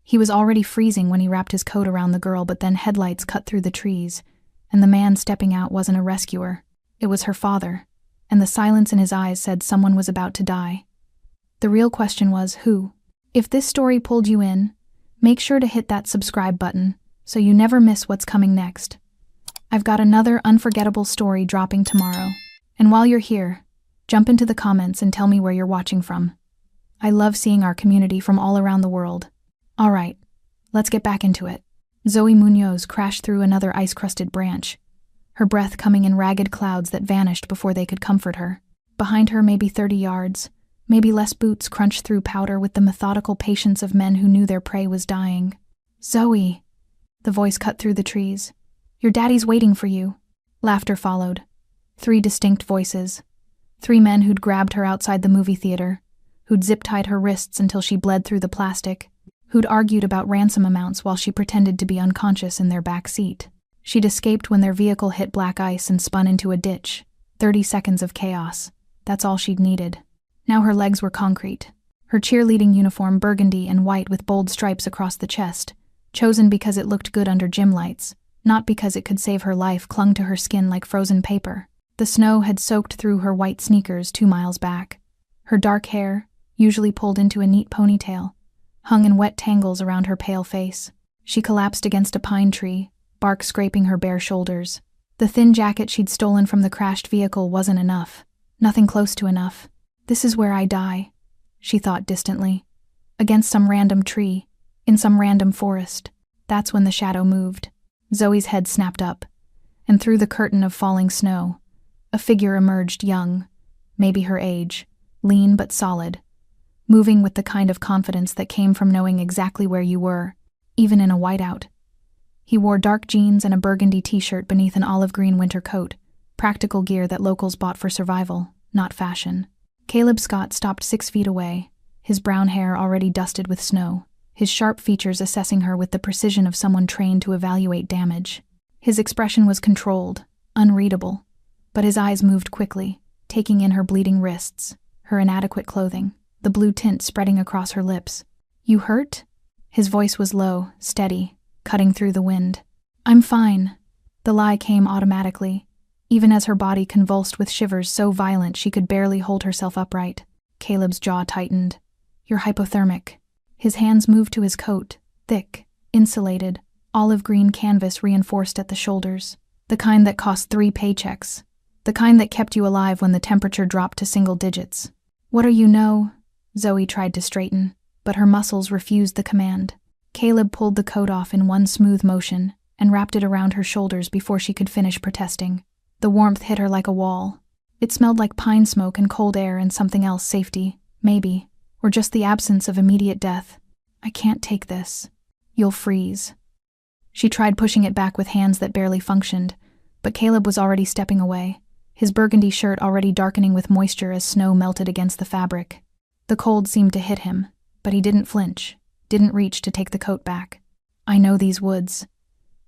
He was already freezing when he wrapped his coat around the girl, but then headlights cut through the trees, and the man stepping out wasn't a rescuer. It was her father, and the silence in his eyes said someone was about to die. The real question was, who? If this story pulled you in, make sure to hit that subscribe button so you never miss what's coming next. I've got another unforgettable story dropping tomorrow. And while you're here, jump into the comments and tell me where you're watching from. I love seeing our community from all around the world. All right, let's get back into it. Zoe Munoz crashed through another ice-crusted branch, her breath coming in ragged clouds that vanished before they could comfort her. Behind her, maybe 30 yards, maybe less, boots crunched through powder with the methodical patience of men who knew their prey was dying. "Zoe," the voice cut through the trees. "Your daddy's waiting for you." Laughter followed. 3 distinct voices. 3 men who'd grabbed her outside the movie theater, who'd zip-tied her wrists until she bled through the plastic, who'd argued about ransom amounts while she pretended to be unconscious in their back seat. She'd escaped when their vehicle hit black ice and spun into a ditch. 30 seconds of chaos. That's all she'd needed. Now her legs were concrete. Her cheerleading uniform, burgundy and white with bold stripes across the chest, chosen because it looked good under gym lights, not because it could save her life, clung to her skin like frozen paper. The snow had soaked through her white sneakers 2 miles back. Her dark hair, usually pulled into a neat ponytail, hung in wet tangles around her pale face. She collapsed against a pine tree, bark scraping her bare shoulders. The thin jacket she'd stolen from the crashed vehicle wasn't enough. Nothing close to enough. "This is where I die," she thought distantly. Against some random tree, in some random forest. That's when the shadow moved. Zoe's head snapped up, and through the curtain of falling snow, a figure emerged, young, maybe her age, lean but solid, moving with the kind of confidence that came from knowing exactly where you were, even in a whiteout. He wore dark jeans and a burgundy t-shirt beneath an olive green winter coat, practical gear that locals bought for survival, not fashion. Caleb Scott stopped 6 feet away, his brown hair already dusted with snow, his sharp features assessing her with the precision of someone trained to evaluate damage. His expression was controlled, unreadable, but his eyes moved quickly, taking in her bleeding wrists, her inadequate clothing, the blue tint spreading across her lips. "You hurt?" His voice was low, steady, cutting through the wind. "I'm fine." The lie came automatically, even as her body convulsed with shivers so violent she could barely hold herself upright. Caleb's jaw tightened. "You're hypothermic." His hands moved to his coat, thick, insulated, olive green canvas reinforced at the shoulders. The kind that cost 3 paychecks. The kind that kept you alive when the temperature dropped to single digits. "What are you, no?" Zoe tried to straighten, but her muscles refused the command. Caleb pulled the coat off in one smooth motion and wrapped it around her shoulders before she could finish protesting. The warmth hit her like a wall. It smelled like pine smoke and cold air and something else, safety, maybe, or just the absence of immediate death. "I can't take this. You'll freeze." She tried pushing it back with hands that barely functioned, but Caleb was already stepping away, his burgundy shirt already darkening with moisture as snow melted against the fabric. The cold seemed to hit him, but he didn't flinch, didn't reach to take the coat back. "I know these woods."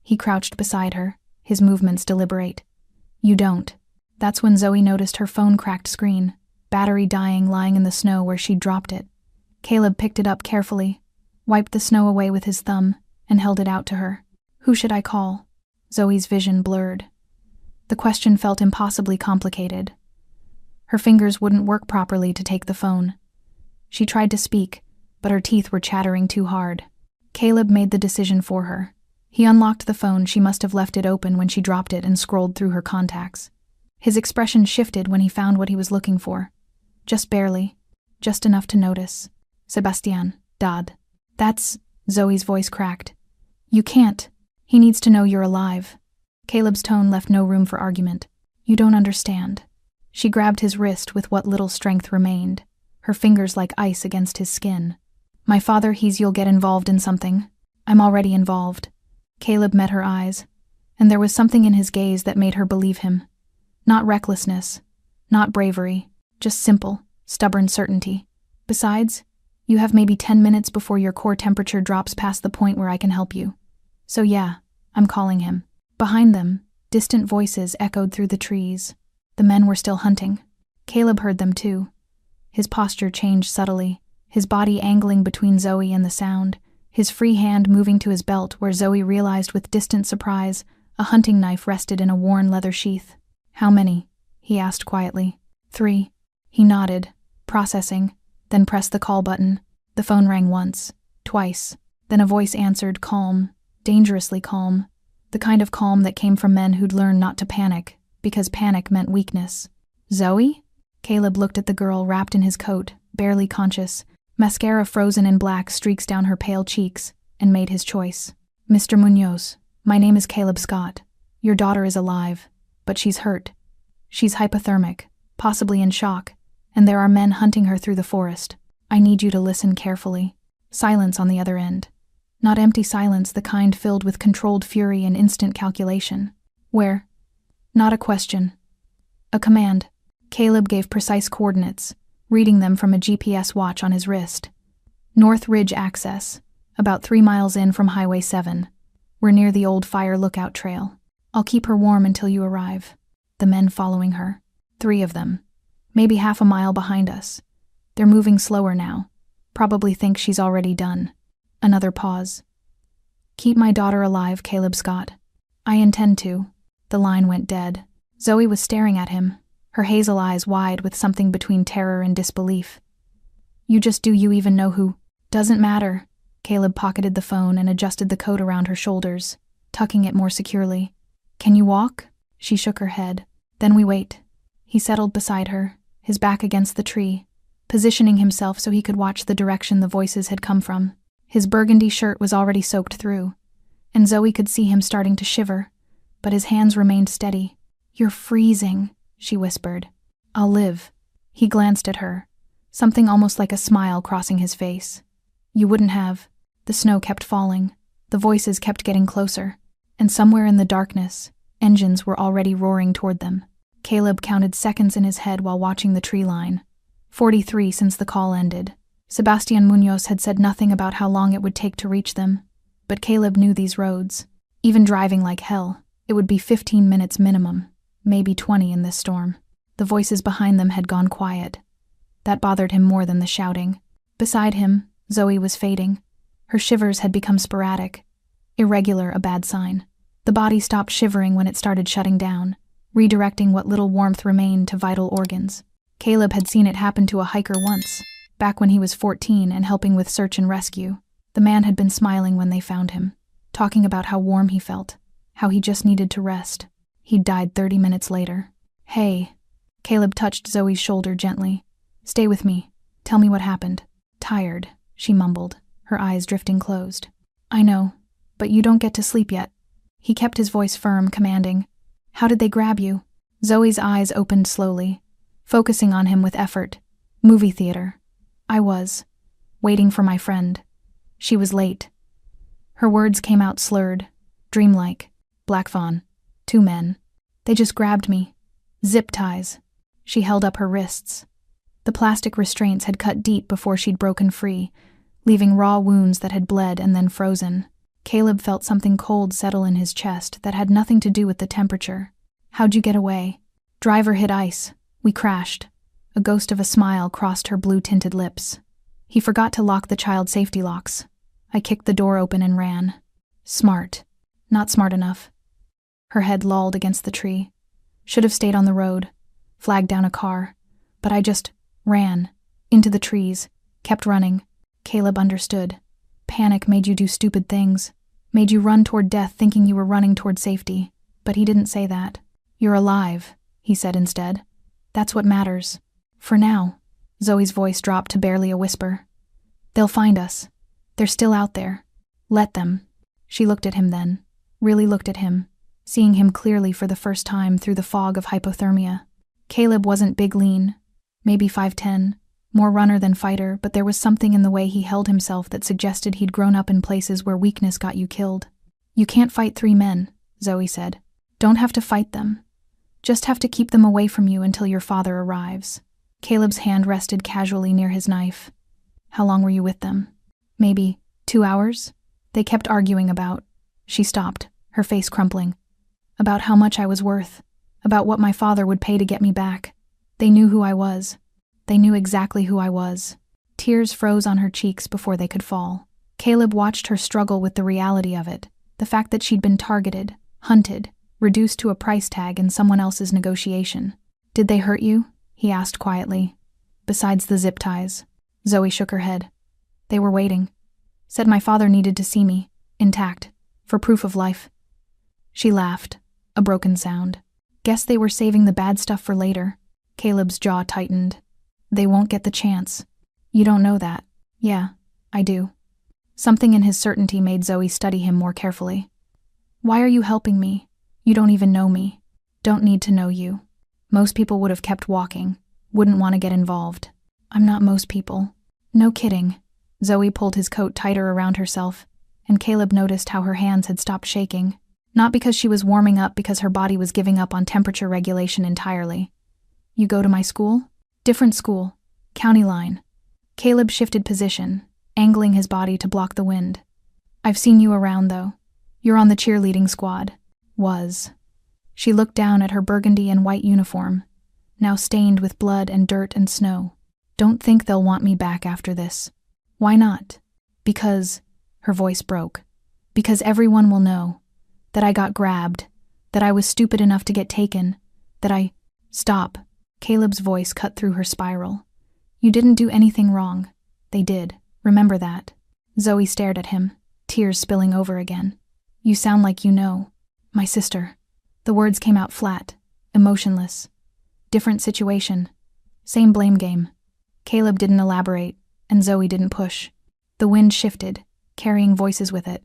He crouched beside her, his movements deliberate. "You don't." That's when Zoe noticed her phone cracked screen, battery dying, lying in the snow where she'd dropped it. Caleb picked it up carefully, wiped the snow away with his thumb, and held it out to her. "Who should I call?" Zoe's vision blurred. The question felt impossibly complicated. Her fingers wouldn't work properly to take the phone. She tried to speak, but her teeth were chattering too hard. Caleb made the decision for her. He unlocked the phone. She must have left it open when she dropped it and scrolled through her contacts. His expression shifted when he found what he was looking for. Just barely. Just enough to notice. "Sebastian, Dad." "That's..." Zoe's voice cracked. "You can't. He needs to know you're alive." Caleb's tone left no room for argument. "You don't understand." She grabbed his wrist with what little strength remained, her fingers like ice against his skin. "My father, you'll get involved in something." "I'm already involved." Caleb met her eyes, and there was something in his gaze that made her believe him. Not recklessness, not bravery, just simple, stubborn certainty. "Besides, you have maybe 10 minutes before your core temperature drops past the point where I can help you. So yeah, I'm calling him." Behind them, distant voices echoed through the trees. The men were still hunting. Caleb heard them too. His posture changed subtly, his body angling between Zoe and the sound, his free hand moving to his belt where Zoe realized with distant surprise a hunting knife rested in a worn leather sheath. "How many?" he asked quietly. "3. He nodded, processing, then pressed the call button. The phone rang once, twice. Then a voice answered, calm, dangerously calm. The kind of calm that came from men who'd learned not to panic, because panic meant weakness. "Zoe?" Caleb looked at the girl wrapped in his coat, barely conscious, mascara frozen in black streaks down her pale cheeks, and made his choice. "Mr. Munoz, my name is Caleb Scott. Your daughter is alive, but she's hurt. She's hypothermic, possibly in shock, and there are men hunting her through the forest. I need you to listen carefully." Silence on the other end. Not empty silence, the kind filled with controlled fury and instant calculation. "Where?" Not a question. A command. Caleb gave precise coordinates, reading them from a GPS watch on his wrist. "North Ridge access, about 3 miles in from Highway 7. We're near the old fire lookout trail. I'll keep her warm until you arrive." The men following her. 3 of them. Maybe half a mile behind us. They're moving slower now. Probably think she's already done. Another pause. "Keep my daughter alive, Caleb Scott." "I intend to." The line went dead. Zoe was staring at him, her hazel eyes wide with something between terror and disbelief. "You just do you even know who?" "Doesn't matter." Caleb pocketed the phone and adjusted the coat around her shoulders, tucking it more securely. "Can you walk?" She shook her head. "Then we wait." He settled beside her, his back against the tree, positioning himself so he could watch the direction the voices had come from. His burgundy shirt was already soaked through, and Zoe could see him starting to shiver, but his hands remained steady. "You're freezing," she whispered. "I'll live." He glanced at her, something almost like a smile crossing his face. "You wouldn't have." The snow kept falling, the voices kept getting closer, and somewhere in the darkness, engines were already roaring toward them. Caleb counted seconds in his head while watching the tree line. 43 since the call ended. Sebastian Munoz had said nothing about how long it would take to reach them, but Caleb knew these roads. Even driving like hell, it would be 15 minutes minimum, maybe 20 in this storm. The voices behind them had gone quiet. That bothered him more than the shouting. Beside him, Zoe was fading. Her shivers had become sporadic. Irregular, a bad sign. The body stopped shivering when it started shutting down, redirecting what little warmth remained to vital organs. Caleb had seen it happen to a hiker once, back when he was 14 and helping with search and rescue. The man had been smiling when they found him, talking about how warm he felt, how he just needed to rest. He'd died 30 minutes later. "Hey." Caleb touched Zoe's shoulder gently. "Stay with me. Tell me what happened." "Tired," she mumbled, her eyes drifting closed. "I know, but you don't get to sleep yet." He kept his voice firm, commanding. "How did they grab you?" Zoe's eyes opened slowly, focusing on him with effort. "Movie theater. I was. Waiting for my friend. She was late." Her words came out slurred, dreamlike. "Black Fawn. 2 men. They just grabbed me. Zip ties." She held up her wrists. The plastic restraints had cut deep before she'd broken free, leaving raw wounds that had bled and then frozen. Caleb felt something cold settle in his chest that had nothing to do with the temperature. "How'd you get away?" "Driver hit ice. We crashed." A ghost of a smile crossed her blue-tinted lips. "He forgot to lock the child safety locks. I kicked the door open and ran." "Smart. Not smart enough." Her head lolled against the tree. "Should have stayed on the road, flagged down a car. But I just ran. Into the trees. Kept running." Caleb understood. Panic made you do stupid things. Made you run toward death thinking you were running toward safety. But he didn't say that. "You're alive," he said instead. "That's what matters. For now." Zoe's voice dropped to barely a whisper. "They'll find us. They're still out there. Let them." She looked at him then. Really looked at him, seeing him clearly for the first time through the fog of hypothermia. Caleb wasn't big lean, maybe 5'10", more runner than fighter, but there was something in the way he held himself that suggested he'd grown up in places where weakness got you killed. "You can't fight 3 men," Zoe said. "Don't have to fight them. Just have to keep them away from you until your father arrives." Caleb's hand rested casually near his knife. "How long were you with them?" "Maybe 2 hours. They kept arguing about..." She stopped, her face crumpling. "About how much I was worth. About what my father would pay to get me back. They knew who I was. They knew exactly who I was." Tears froze on her cheeks before they could fall. Caleb watched her struggle with the reality of it, the fact that she'd been targeted, hunted, reduced to a price tag in someone else's negotiation. "Did they hurt you?" he asked quietly. "Besides the zip ties." Zoe shook her head. "They were waiting. Said my father needed to see me, intact, for proof of life." She laughed, a broken sound. "Guess they were saving the bad stuff for later." Caleb's jaw tightened. "They won't get the chance." "You don't know that." "Yeah, I do." Something in his certainty made Zoe study him more carefully. "Why are you helping me? You don't even know me." "Don't need to know you. Most people would have kept walking, wouldn't want to get involved." "I'm not most people." "No kidding." Zoe pulled his coat tighter around herself, and Caleb noticed how her hands had stopped shaking. Not because she was warming up, because her body was giving up on temperature regulation entirely. "You go to my school?" "Different school. County line." Caleb shifted position, angling his body to block the wind. "I've seen you around, though. You're on the cheerleading squad." "Was." She looked down at her burgundy and white uniform, now stained with blood and dirt and snow. "Don't think they'll want me back after this." "Why not?" "Because," her voice broke, "because everyone will know that I got grabbed, that I was stupid enough to get taken, that I—" "Stop." Caleb's voice cut through her spiral. "You didn't do anything wrong. They did. Remember that." Zoe stared at him, tears spilling over again. "You sound like you know." "My sister." The words came out flat, emotionless. Different situation. Same blame game. Caleb didn't elaborate, and Zoe didn't push. The wind shifted, carrying voices with it.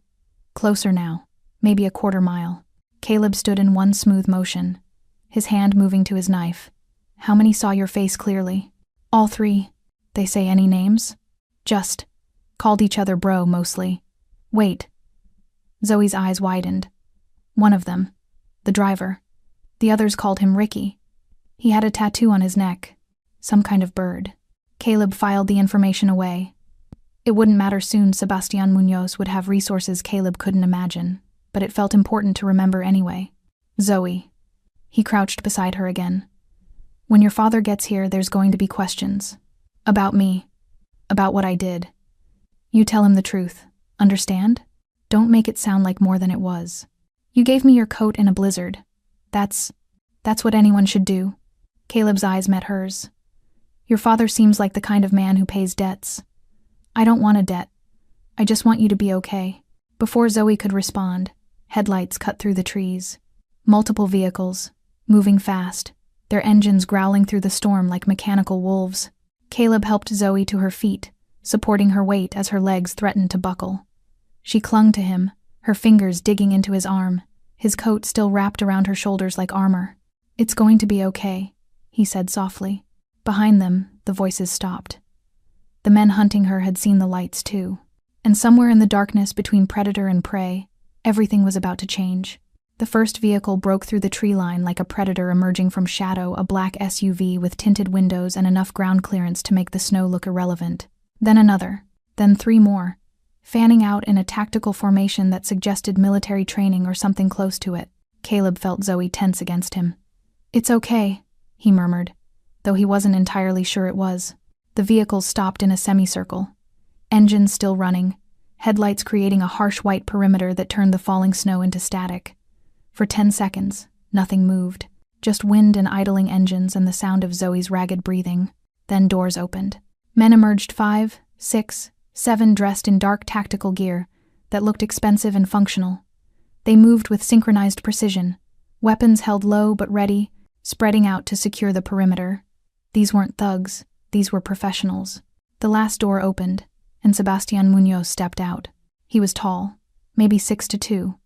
Closer now, maybe a quarter mile. Caleb stood in one smooth motion, his hand moving to his knife. "How many saw your face clearly?" "All 3. They say any names?" "Just. Called each other bro, mostly." "Wait." Zoe's eyes widened. "One of them. The driver. The others called him Ricky. He had a tattoo on his neck. Some kind of bird." Caleb filed the information away. It wouldn't matter soon. Sebastian Munoz would have resources Caleb couldn't imagine, but it felt important to remember anyway. "Zoe." He crouched beside her again. "When your father gets here, there's going to be questions. About me. About what I did. You tell him the truth. Understand? Don't make it sound like more than it was. You gave me your coat in a blizzard. That's what anyone should do." Caleb's eyes met hers. "Your father seems like the kind of man who pays debts." "I don't want a debt. I just want you to be okay." Before Zoe could respond, headlights cut through the trees. Multiple vehicles, moving fast, their engines growling through the storm like mechanical wolves. Caleb helped Zoe to her feet, supporting her weight as her legs threatened to buckle. She clung to him, her fingers digging into his arm, his coat still wrapped around her shoulders like armor. "It's going to be okay," he said softly. Behind them, the voices stopped. The men hunting her had seen the lights too, and somewhere in the darkness between predator and prey, everything was about to change. The first vehicle broke through the tree line like a predator emerging from shadow, a black SUV with tinted windows and enough ground clearance to make the snow look irrelevant. Then another, then 3 more, fanning out in a tactical formation that suggested military training or something close to it. Caleb felt Zoe tense against him. "It's okay," he murmured, though he wasn't entirely sure it was. The vehicles stopped in a semicircle, engines still running, headlights creating a harsh white perimeter that turned the falling snow into static. For 10 seconds, nothing moved, just wind and idling engines and the sound of Zoe's ragged breathing. Then doors opened. Men emerged, 5, 6, 7 dressed in dark tactical gear that looked expensive and functional. They moved with synchronized precision, weapons held low but ready, spreading out to secure the perimeter. These weren't thugs, these were professionals. The last door opened, and Sebastian Munoz stepped out. He was tall, maybe 6'2",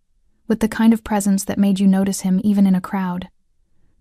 with the kind of presence that made you notice him even in a crowd.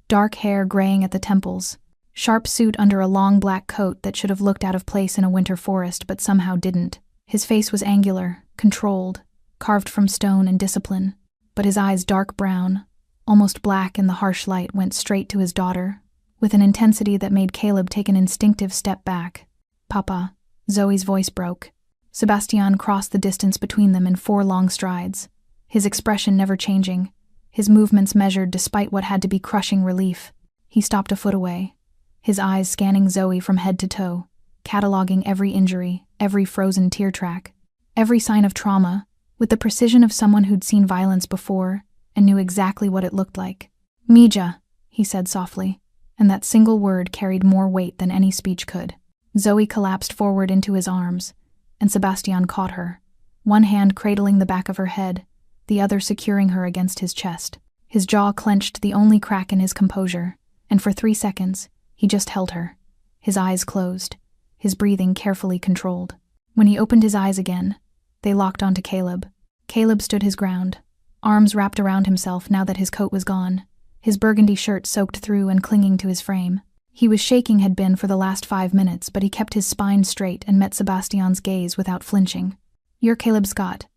Dark hair graying at the temples, sharp suit under a long black coat that should have looked out of place in a winter forest but somehow didn't. His face was angular, controlled, carved from stone and discipline, but his eyes dark brown, almost black in the harsh light, went straight to his daughter, with an intensity that made Caleb take an instinctive step back. "Papa," Zoe's voice broke. Sebastian crossed the distance between them in 4 long strides, his expression never changing, his movements measured despite what had to be crushing relief. He stopped a foot away, his eyes scanning Zoe from head to toe, cataloging every injury, every frozen tear track. Every sign of trauma, with the precision of someone who'd seen violence before and knew exactly what it looked like. "Mija," he said softly, and that single word carried more weight than any speech could. Zoe collapsed forward into his arms, and Sebastian caught her, one hand cradling the back of her head, the other securing her against his chest. His jaw clenched, the only crack in his composure, and for 3 seconds, he just held her, his eyes closed, his breathing carefully controlled. When he opened his eyes again, they locked onto Caleb. Caleb stood his ground, arms wrapped around himself now that his coat was gone, his burgundy shirt soaked through and clinging to his frame. He was shaking had been for the last 5 minutes, but he kept his spine straight and met Sebastian's gaze without flinching. "You're Caleb Scott."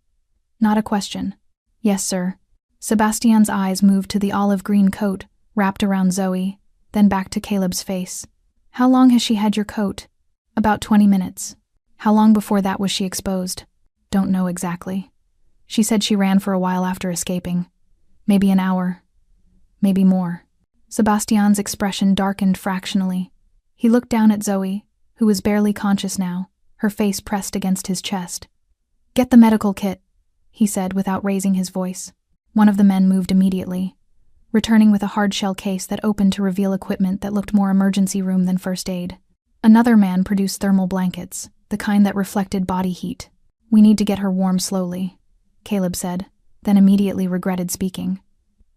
Not a question. "Yes, sir." Sebastian's eyes moved to the olive-green coat wrapped around Zoe, then back to Caleb's face. "How long has she had your coat?" "About 20 minutes. How long before that was she exposed?" "Don't know exactly. She said she ran for a while after escaping. Maybe an hour. Maybe more." Sebastian's expression darkened fractionally. He looked down at Zoe, who was barely conscious now, her face pressed against his chest. "Get the medical kit," he said without raising his voice. One of the men moved immediately, returning with a hard-shell case that opened to reveal equipment that looked more emergency room than first aid. Another man produced thermal blankets, the kind that reflected body heat. "We need to get her warm slowly," Caleb said, then immediately regretted speaking.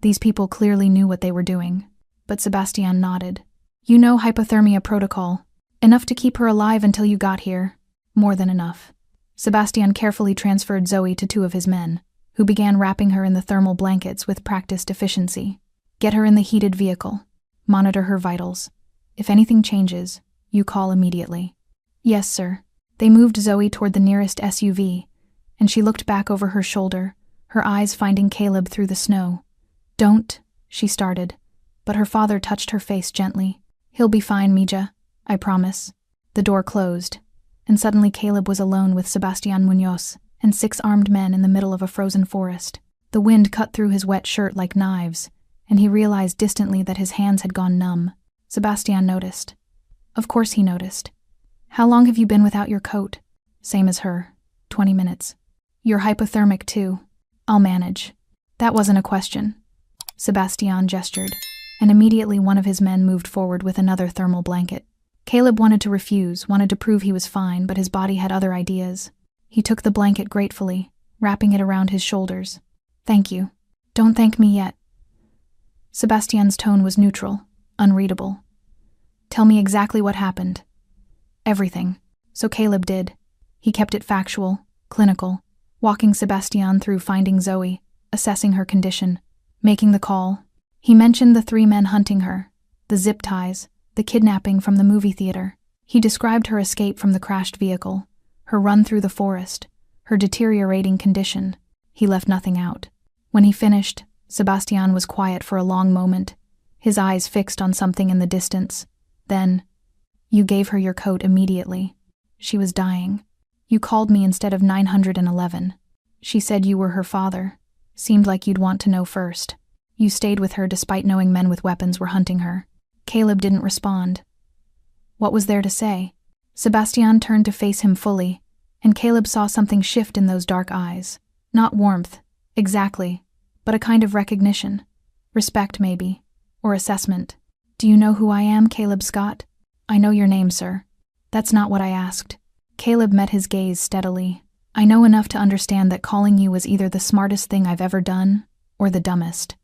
These people clearly knew what they were doing, but Sebastian nodded. "You know hypothermia protocol. Enough to keep her alive until you got here. More than enough." Sebastian carefully transferred Zoe to 2 of his men, who began wrapping her in the thermal blankets with practiced efficiency. "Get her in the heated vehicle. Monitor her vitals. If anything changes, you call immediately." "Yes, sir." They moved Zoe toward the nearest SUV, and she looked back over her shoulder, her eyes finding Caleb through the snow. "Don't," she started, but her father touched her face gently. "He'll be fine, Mija. I promise." The door closed, and suddenly Caleb was alone with Sebastian Munoz and 6 armed men in the middle of a frozen forest. The wind cut through his wet shirt like knives, and he realized distantly that his hands had gone numb. Sebastian noticed. Of course he noticed. "How long have you been without your coat?" "Same as her. 20 minutes. "You're hypothermic too." "I'll manage." That wasn't a question. Sebastian gestured, and immediately one of his men moved forward with another thermal blanket. Caleb wanted to refuse, wanted to prove he was fine, but his body had other ideas. He took the blanket gratefully, wrapping it around his shoulders. "Thank you." "Don't thank me yet." Sebastian's tone was neutral, unreadable. "Tell me exactly what happened." "Everything." So Caleb did. He kept it factual, clinical, walking Sebastian through finding Zoe, assessing her condition, making the call. He mentioned the 3 men hunting her, the zip ties, the kidnapping from the movie theater. He described her escape from the crashed vehicle, her run through the forest, her deteriorating condition. He left nothing out. When he finished, Sebastian was quiet for a long moment, his eyes fixed on something in the distance. Then, "You gave her your coat immediately. She was dying. You called me instead of 911. She said you were her father. Seemed like you'd want to know first. You stayed with her despite knowing men with weapons were hunting her." Caleb didn't respond. What was there to say? Sebastian turned to face him fully, and Caleb saw something shift in those dark eyes. Not warmth, exactly, but a kind of recognition. Respect, maybe, or assessment. "Do you know who I am, Caleb Scott?" "I know your name, sir." "That's not what I asked." Caleb met his gaze steadily. "I know enough to understand that calling you was either the smartest thing I've ever done, or the dumbest.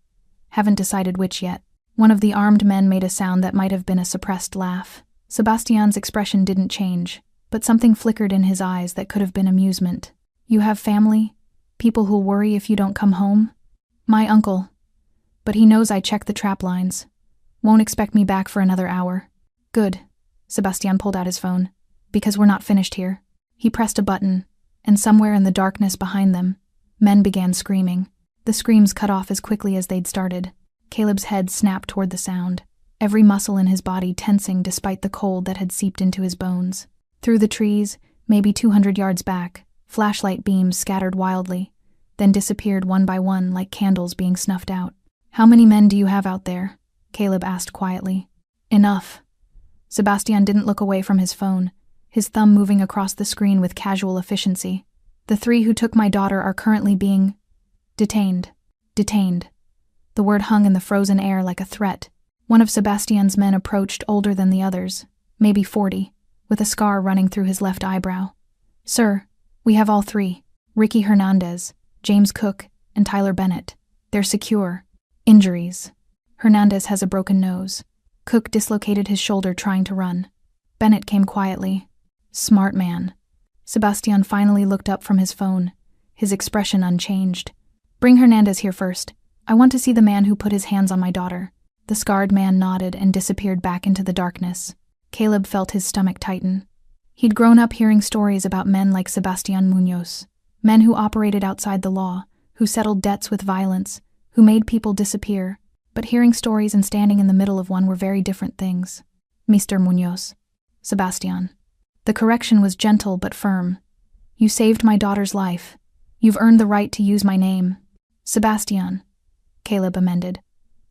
Haven't decided which yet." One of the armed men made a sound that might have been a suppressed laugh. Sebastian's expression didn't change, but something flickered in his eyes that could have been amusement. "You have family? People who'll worry if you don't come home?" "My uncle. But he knows I check the trap lines. Won't expect me back for another hour." "Good." Sebastian pulled out his phone. "Because we're not finished here." He pressed a button, and somewhere in the darkness behind them, men began screaming. The screams cut off as quickly as they'd started. Caleb's head snapped toward the sound, every muscle in his body tensing despite the cold that had seeped into his bones. Through the trees, maybe 200 yards back, flashlight beams scattered wildly, then disappeared one by one like candles being snuffed out. "How many men do you have out there?" Caleb asked quietly. "Enough." Sebastian didn't look away from his phone, his thumb moving across the screen with casual efficiency. The 3 who took my daughter are currently being detained. Detained. The word hung in the frozen air like a threat. One of Sebastian's men approached, older than the others, maybe 40, with a scar running through his left eyebrow. Sir, we have all 3. Ricky Hernandez, James Cook, and Tyler Bennett. They're secure. Injuries. Hernandez has a broken nose. Cook dislocated his shoulder trying to run. Bennett came quietly. Smart man. Sebastian finally looked up from his phone, his expression unchanged. Bring Hernandez here first. I want to see the man who put his hands on my daughter. The scarred man nodded and disappeared back into the darkness. Caleb felt his stomach tighten. He'd grown up hearing stories about men like Sebastian Munoz, men who operated outside the law, who settled debts with violence, who made people disappear. But hearing stories and standing in the middle of one were very different things. Mr. Munoz. Sebastian. The correction was gentle but firm. You saved my daughter's life. You've earned the right to use my name. Sebastian. Caleb amended.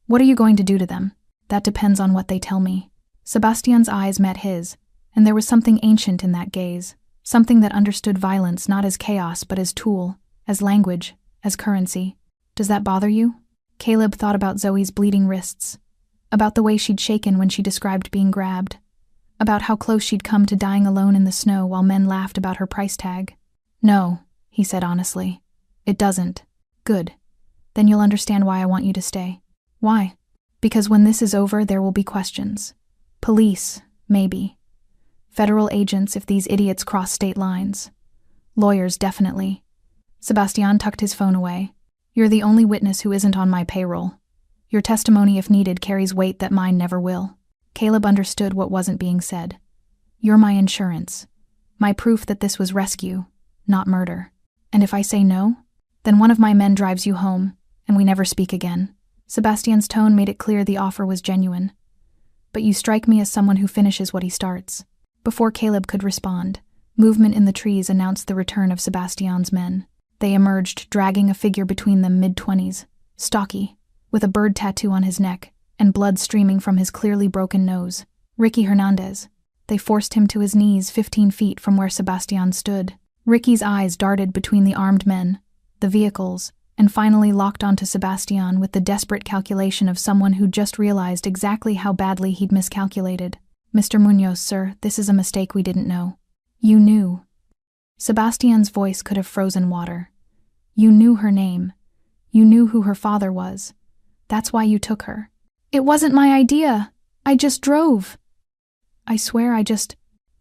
What are you going to do to them? That depends on what they tell me. Sebastian's eyes met his, and there was something ancient in that gaze, something that understood violence not as chaos but as tool, as language, as currency. Does that bother you? Caleb thought about Zoe's bleeding wrists, about the way she'd shaken when she described being grabbed, about how close she'd come to dying alone in the snow while men laughed about her price tag. No, he said honestly. It doesn't. Good. Then you'll understand why I want you to stay. Why? Because when this is over, there will be questions. Police, maybe. Federal agents if these idiots cross state lines. Lawyers, definitely. Sebastian tucked his phone away. You're the only witness who isn't on my payroll. Your testimony, if needed, carries weight that mine never will. Caleb understood what wasn't being said. You're my insurance. My proof that this was rescue, not murder. And if I say no, then one of my men drives you home, and we never speak again. Sebastian's tone made it clear the offer was genuine. But you strike me as someone who finishes what he starts. Before Caleb could respond, movement in the trees announced the return of Sebastian's men. They emerged, dragging a figure between them, mid-20s, stocky, with a bird tattoo on his neck, and blood streaming from his clearly broken nose. Ricky Hernandez. They forced him to his knees 15 feet from where Sebastian stood. Ricky's eyes darted between the armed men, the vehicles, and finally locked onto Sebastian with the desperate calculation of someone who just realized exactly how badly he'd miscalculated. Mr. Munoz, sir, this is a mistake we didn't know. You knew. Sebastian's voice could have frozen water. You knew her name. You knew who her father was. That's why you took her. It wasn't my idea. I just drove. I swear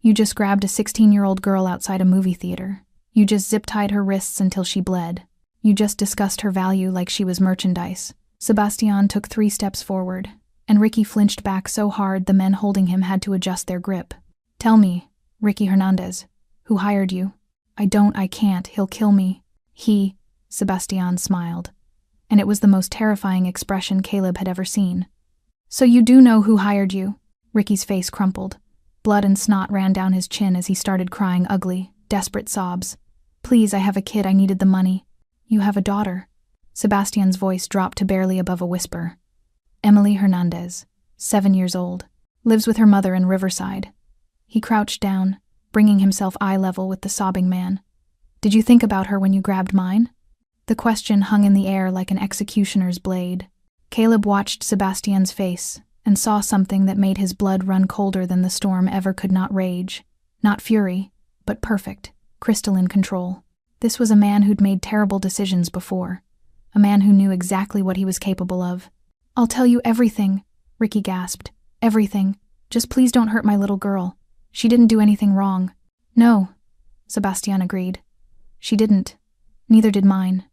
You just grabbed a 16-year-old girl outside a movie theater. You just zip-tied her wrists until she bled. You just discussed her value like she was merchandise. Sebastian took 3 steps forward, and Ricky flinched back so hard the men holding him had to adjust their grip. Tell me, Ricky Hernandez, who hired you? I can't, he'll kill me. Sebastian smiled, and it was the most terrifying expression Caleb had ever seen. So you do know who hired you? Ricky's face crumpled. Blood and snot ran down his chin as he started crying ugly, desperate sobs. Please, I have a kid, I needed the money. You have a daughter. Sebastian's voice dropped to barely above a whisper. Emily Hernandez, 7 years old, lives with her mother in Riverside. He crouched down, bringing himself eye level with the sobbing man. Did you think about her when you grabbed mine? The question hung in the air like an executioner's blade. Caleb watched Sebastian's face and saw something that made his blood run colder than the storm ever could not rage. Not fury, but perfect, crystalline control. This was a man who'd made terrible decisions before. A man who knew exactly what he was capable of. I'll tell you everything, Ricky gasped. Everything. Just please don't hurt my little girl. She didn't do anything wrong. No, Sebastian agreed. She didn't. Neither did mine.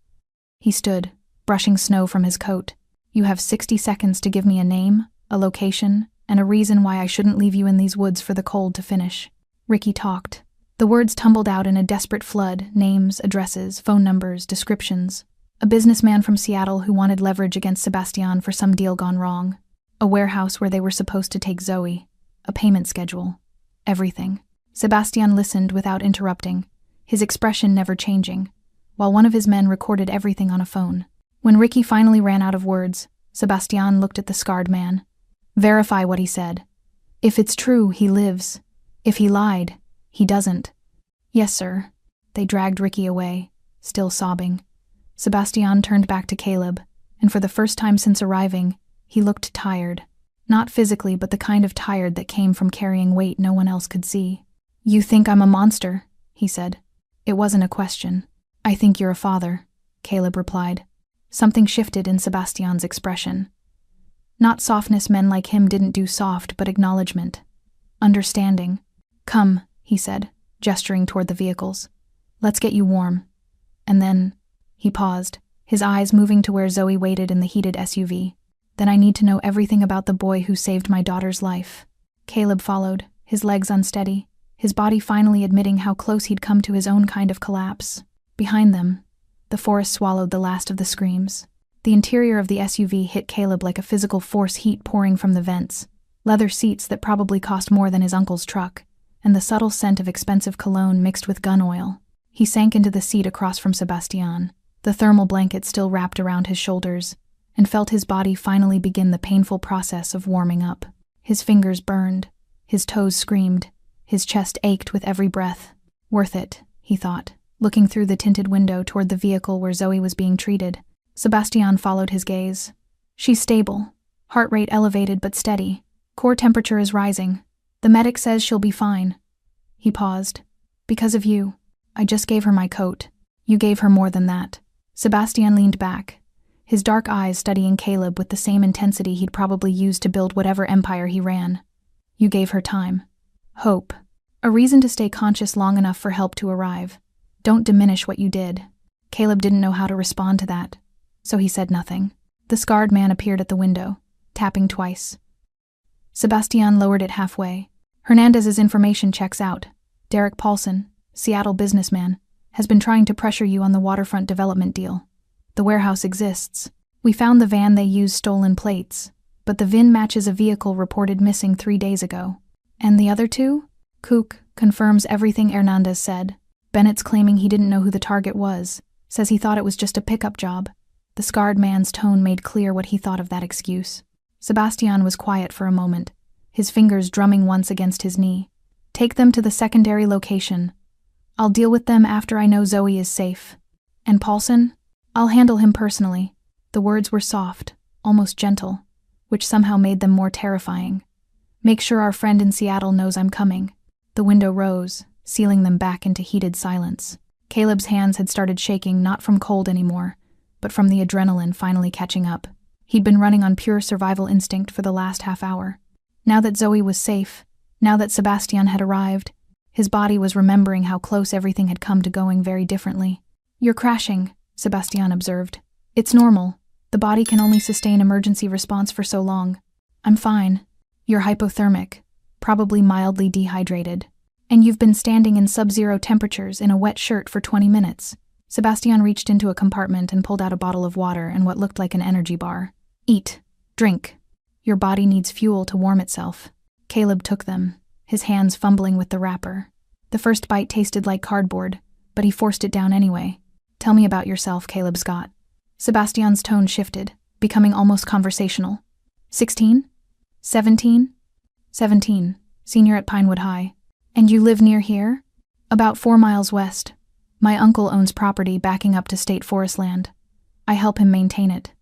He stood, brushing snow from his coat. You have 60 seconds to give me a name, a location, and a reason why I shouldn't leave you in these woods for the cold to finish. Ricky talked. The words tumbled out in a desperate flood, names, addresses, phone numbers, descriptions. A businessman from Seattle who wanted leverage against Sebastian for some deal gone wrong. A warehouse where they were supposed to take Zoe. A payment schedule. Everything. Sebastian listened without interrupting, his expression never changing, while one of his men recorded everything on a phone. When Ricky finally ran out of words, Sebastian looked at the scarred man. Verify what he said. If it's true, he lives. If he lied, he doesn't. Yes, sir. They dragged Ricky away, still sobbing. Sebastian turned back to Caleb, and for the first time since arriving, he looked tired. Not physically, but the kind of tired that came from carrying weight no one else could see. "You think I'm a monster," he said. It wasn't a question. "I think you're a father," Caleb replied. Something shifted in Sebastian's expression. Not softness, men like him didn't do soft, but acknowledgement. Understanding. "Come," he said, gesturing toward the vehicles. "Let's get you warm." And then, he paused, his eyes moving to where Zoe waited in the heated SUV. "Then I need to know everything about the boy who saved my daughter's life." Caleb followed, his legs unsteady, his body finally admitting how close he'd come to his own kind of collapse. Behind them, the forest swallowed the last of the screams. The interior of the SUV hit Caleb like a physical force, heat pouring from the vents, leather seats that probably cost more than his uncle's truck, and the subtle scent of expensive cologne mixed with gun oil. He sank into the seat across from Sebastian, the thermal blanket still wrapped around his shoulders, and felt his body finally begin the painful process of warming up. His fingers burned, his toes screamed, his chest ached with every breath. "Worth it," he thought, looking through the tinted window toward the vehicle where Zoe was being treated. Sebastian followed his gaze. "She's stable, heart rate elevated but steady. Core temperature is rising. The medic says she'll be fine." He paused. "Because of you. I just gave her my coat. You gave her more than that." Sebastian leaned back, his dark eyes studying Caleb with the same intensity he'd probably used to build whatever empire he ran. "You gave her time. Hope. A reason to stay conscious long enough for help to arrive. Don't diminish what you did." Caleb didn't know how to respond to that, so he said nothing. The scarred man appeared at the window, tapping twice. Sebastian lowered it halfway. "Hernandez's information checks out. Derek Paulson, Seattle businessman, has been trying to pressure you on the waterfront development deal. The warehouse exists. We found the van they used stolen plates, but the VIN matches a vehicle reported missing 3 days ago. And the other two? Cook confirms everything Hernandez said. Bennett's claiming he didn't know who the target was, says he thought it was just a pickup job." The scarred man's tone made clear what he thought of that excuse. Sebastian was quiet for a moment, his fingers drumming once against his knee. "Take them to the secondary location. I'll deal with them after I know Zoe is safe. And Paulson? I'll handle him personally." The words were soft, almost gentle, which somehow made them more terrifying. "Make sure our friend in Seattle knows I'm coming." The window rose, sealing them back into heated silence. Caleb's hands had started shaking, not from cold anymore, but from the adrenaline finally catching up. He'd been running on pure survival instinct for the last half hour. Now that Zoe was safe, now that Sebastian had arrived, his body was remembering how close everything had come to going very differently. "You're crashing," Sebastian observed. "It's normal. The body can only sustain emergency response for so long." "I'm fine." "You're hypothermic, probably mildly dehydrated. And you've been standing in sub-zero temperatures in a wet shirt for 20 minutes. Sebastian reached into a compartment and pulled out a bottle of water and what looked like an energy bar. "Eat. Drink. Your body needs fuel to warm itself." Caleb took them, his hands fumbling with the wrapper. The first bite tasted like cardboard, but he forced it down anyway. "Tell me about yourself, Caleb Scott." Sebastian's tone shifted, becoming almost conversational. 16? 17? 17. Senior at Pinewood High. "And you live near here?" "About 4 miles west. My uncle owns property backing up to state forest land. I help him maintain it."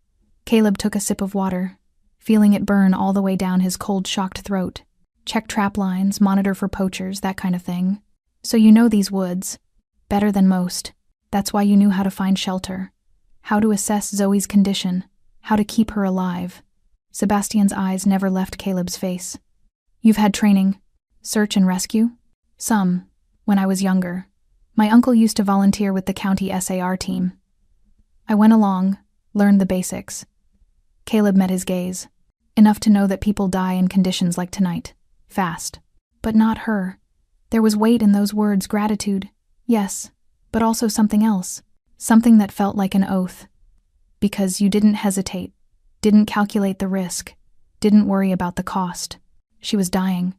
Caleb took a sip of water, feeling it burn all the way down his cold, shocked throat. "Check trap lines, monitor for poachers, that kind of thing. So you know these woods. Better than most. That's why you knew how to find shelter. How to assess Zoe's condition. How to keep her alive." Sebastian's eyes never left Caleb's face. "You've had training. Search and rescue?" "Some. When I was younger. My uncle used to volunteer with the county SAR team. I went along, learned the basics." Caleb met his gaze. Enough to know that people die in conditions like tonight. Fast. But not her. There was weight in those words, gratitude. Yes, but also something else. Something that felt like an oath. Because you didn't hesitate, didn't calculate the risk, didn't worry about the cost. She was dying.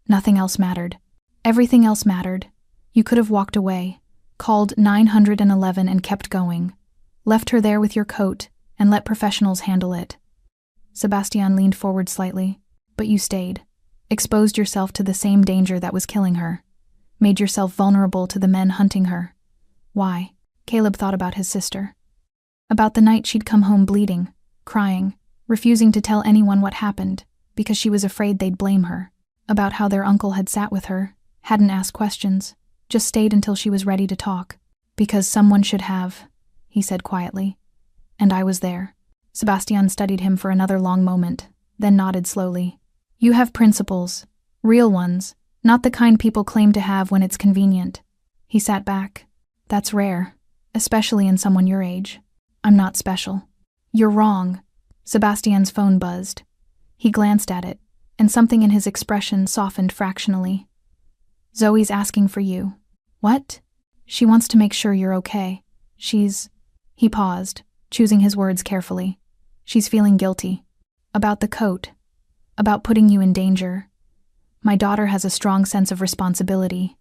Nothing else mattered. Everything else mattered. You could have walked away, called 911 and kept going. Left her there with your coat and let professionals handle it. Sebastian leaned forward slightly. But you stayed. Exposed yourself to the same danger that was killing her. Made yourself vulnerable to the men hunting her. Why? Caleb thought about his sister. About the night she'd come home bleeding, crying, refusing to tell anyone what happened because she was afraid they'd blame her. About how their uncle had sat with her, hadn't asked questions, just stayed until she was ready to talk. Because someone should have, he said quietly. And I was there. Sebastian studied him for another long moment, then nodded slowly. You have principles. Real ones, not the kind people claim to have when it's convenient. He sat back. That's rare, especially in someone your age. I'm not special. You're wrong. Sebastian's phone buzzed. He glanced at it, and something in his expression softened fractionally. Zoe's asking for you. What? She wants to make sure you're okay. He paused, choosing his words carefully. She's feeling guilty. About the coat. About putting you in danger. My daughter has a strong sense of responsibility,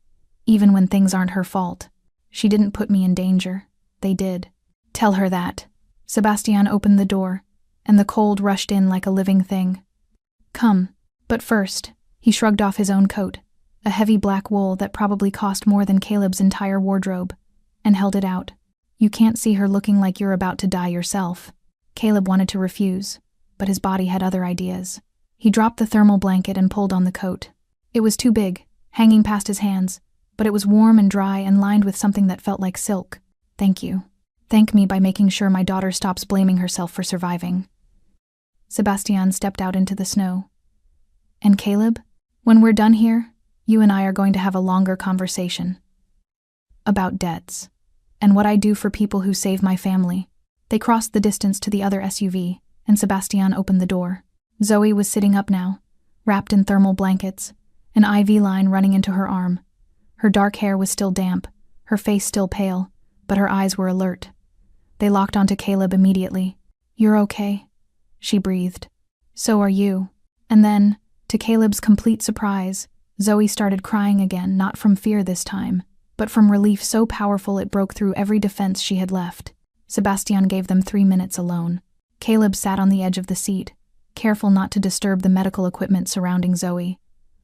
even when things aren't her fault. She didn't put me in danger. They did. Tell her that. Sebastian opened the door, and the cold rushed in like a living thing. Come. But first, he shrugged off his own coat, a heavy black wool that probably cost more than Caleb's entire wardrobe, and held it out. You can't see her looking like you're about to die yourself. Caleb wanted to refuse, but his body had other ideas. He dropped the thermal blanket and pulled on the coat. It was too big, hanging past his hands, but it was warm and dry and lined with something that felt like silk. Thank you. Thank me by making sure my daughter stops blaming herself for surviving. Sebastian stepped out into the snow. And Caleb, when we're done here, you and I are going to have a longer conversation. About debts. And what I do for people who save my family. They crossed the distance to the other SUV, and Sebastian opened the door. Zoe was sitting up now, wrapped in thermal blankets, an IV line running into her arm. Her dark hair was still damp, her face still pale, but her eyes were alert. They locked onto Caleb immediately. You're okay, she breathed. So are you. And then, to Caleb's complete surprise, Zoe started crying again, not from fear this time, but from relief so powerful it broke through every defense she had left. Sebastian gave them 3 minutes alone. Caleb sat on the edge of the seat, careful not to disturb the medical equipment surrounding Zoe,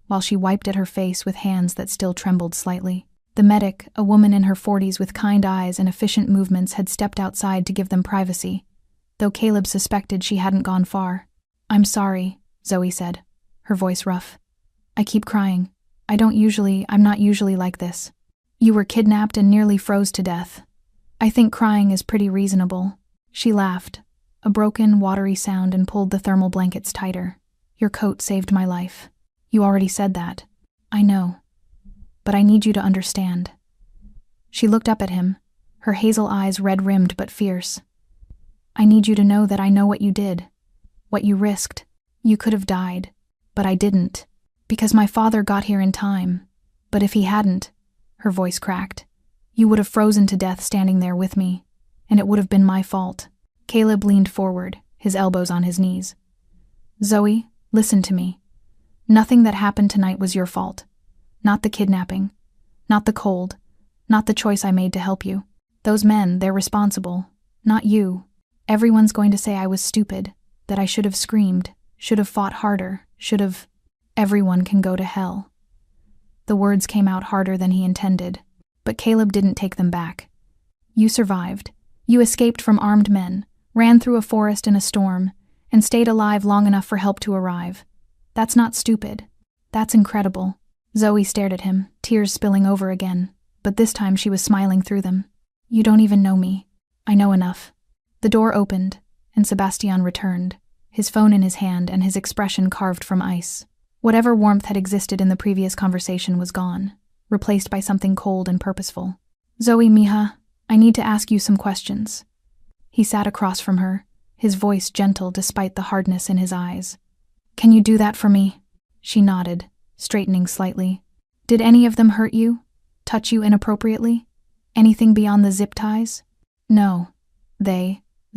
while she wiped at her face with hands that still trembled slightly. The medic, a woman in her 40s with kind eyes and efficient movements, had stepped outside to give them privacy, though Caleb suspected she hadn't gone far. I'm sorry, Zoe said, her voice rough. I keep crying. I'm not usually like this. You were kidnapped and nearly froze to death. I think crying is pretty reasonable. She laughed, a broken, watery sound, and pulled the thermal blankets tighter. Your coat saved my life. You already said that. I know. But I need you to understand. She looked up at him, her hazel eyes red-rimmed but fierce. I need you to know that I know what you did, what you risked. You could have died, but I didn't, because my father got here in time. But if he hadn't, her voice cracked, you would have frozen to death standing there with me, and it would have been my fault. Caleb leaned forward, his elbows on his knees. Zoe, listen to me. Nothing that happened tonight was your fault. Not the kidnapping, not the cold, not the choice I made to help you. Those men, they're responsible, not you. Everyone's going to say I was stupid, that I should have screamed, should have fought harder, Everyone can go to hell. The words came out harder than he intended, but Caleb didn't take them back. You survived. You escaped from armed men, ran through a forest in a storm, and stayed alive long enough for help to arrive. That's not stupid. That's incredible. Zoe stared at him, tears spilling over again, but this time she was smiling through them. You don't even know me. I know enough. The door opened, and Sebastian returned, his phone in his hand and his expression carved from ice. Whatever warmth had existed in the previous conversation was gone, replaced by something cold and purposeful. Zoe, mija, I need to ask you some questions. He sat across from her, his voice gentle despite the hardness in his eyes. Can you do that for me? She nodded, straightening slightly. Did any of them hurt you? Touch you inappropriately? Anything beyond the zip ties? No.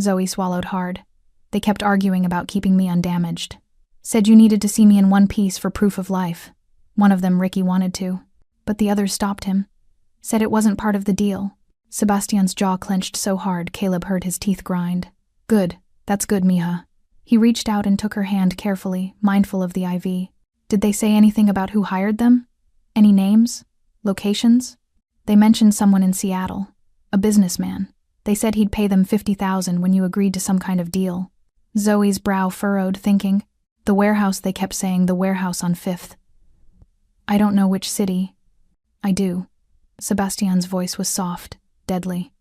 Zoe swallowed hard. They kept arguing about keeping me undamaged. Said you needed to see me in one piece for proof of life. One of them Ricky wanted to, but the others stopped him. Said it wasn't part of the deal. Sebastian's jaw clenched so hard Caleb heard his teeth grind. Good, that's good, mija. He reached out and took her hand carefully, mindful of the IV. Did they say anything about who hired them? Any names? Locations? They mentioned someone in Seattle. A businessman. They said he'd pay them $50,000 when you agreed to some kind of deal. Zoe's brow furrowed, thinking, the warehouse, they kept saying, the warehouse on 5th. I don't know which city. I do. Sebastian's voice was soft, deadly.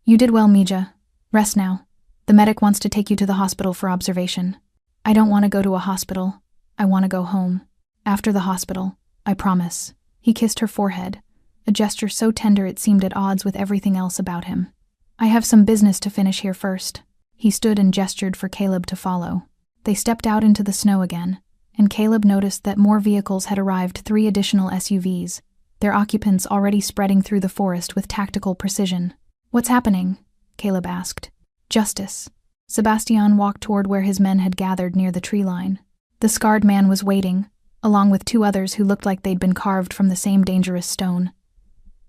You did well, Mija. Rest now. The medic wants to take you to the hospital for observation. I don't want to go to a hospital. I want to go home. After the hospital, I promise. He kissed her forehead, a gesture so tender it seemed at odds with everything else about him. I have some business to finish here first. He stood and gestured for Caleb to follow. They stepped out into the snow again, and Caleb noticed that more vehicles had arrived, 3 additional SUVs, their occupants already spreading through the forest with tactical precision. What's happening? Caleb asked. Justice. Sebastian walked toward where his men had gathered near the tree line. The scarred man was waiting, along with 2 others who looked like they'd been carved from the same dangerous stone.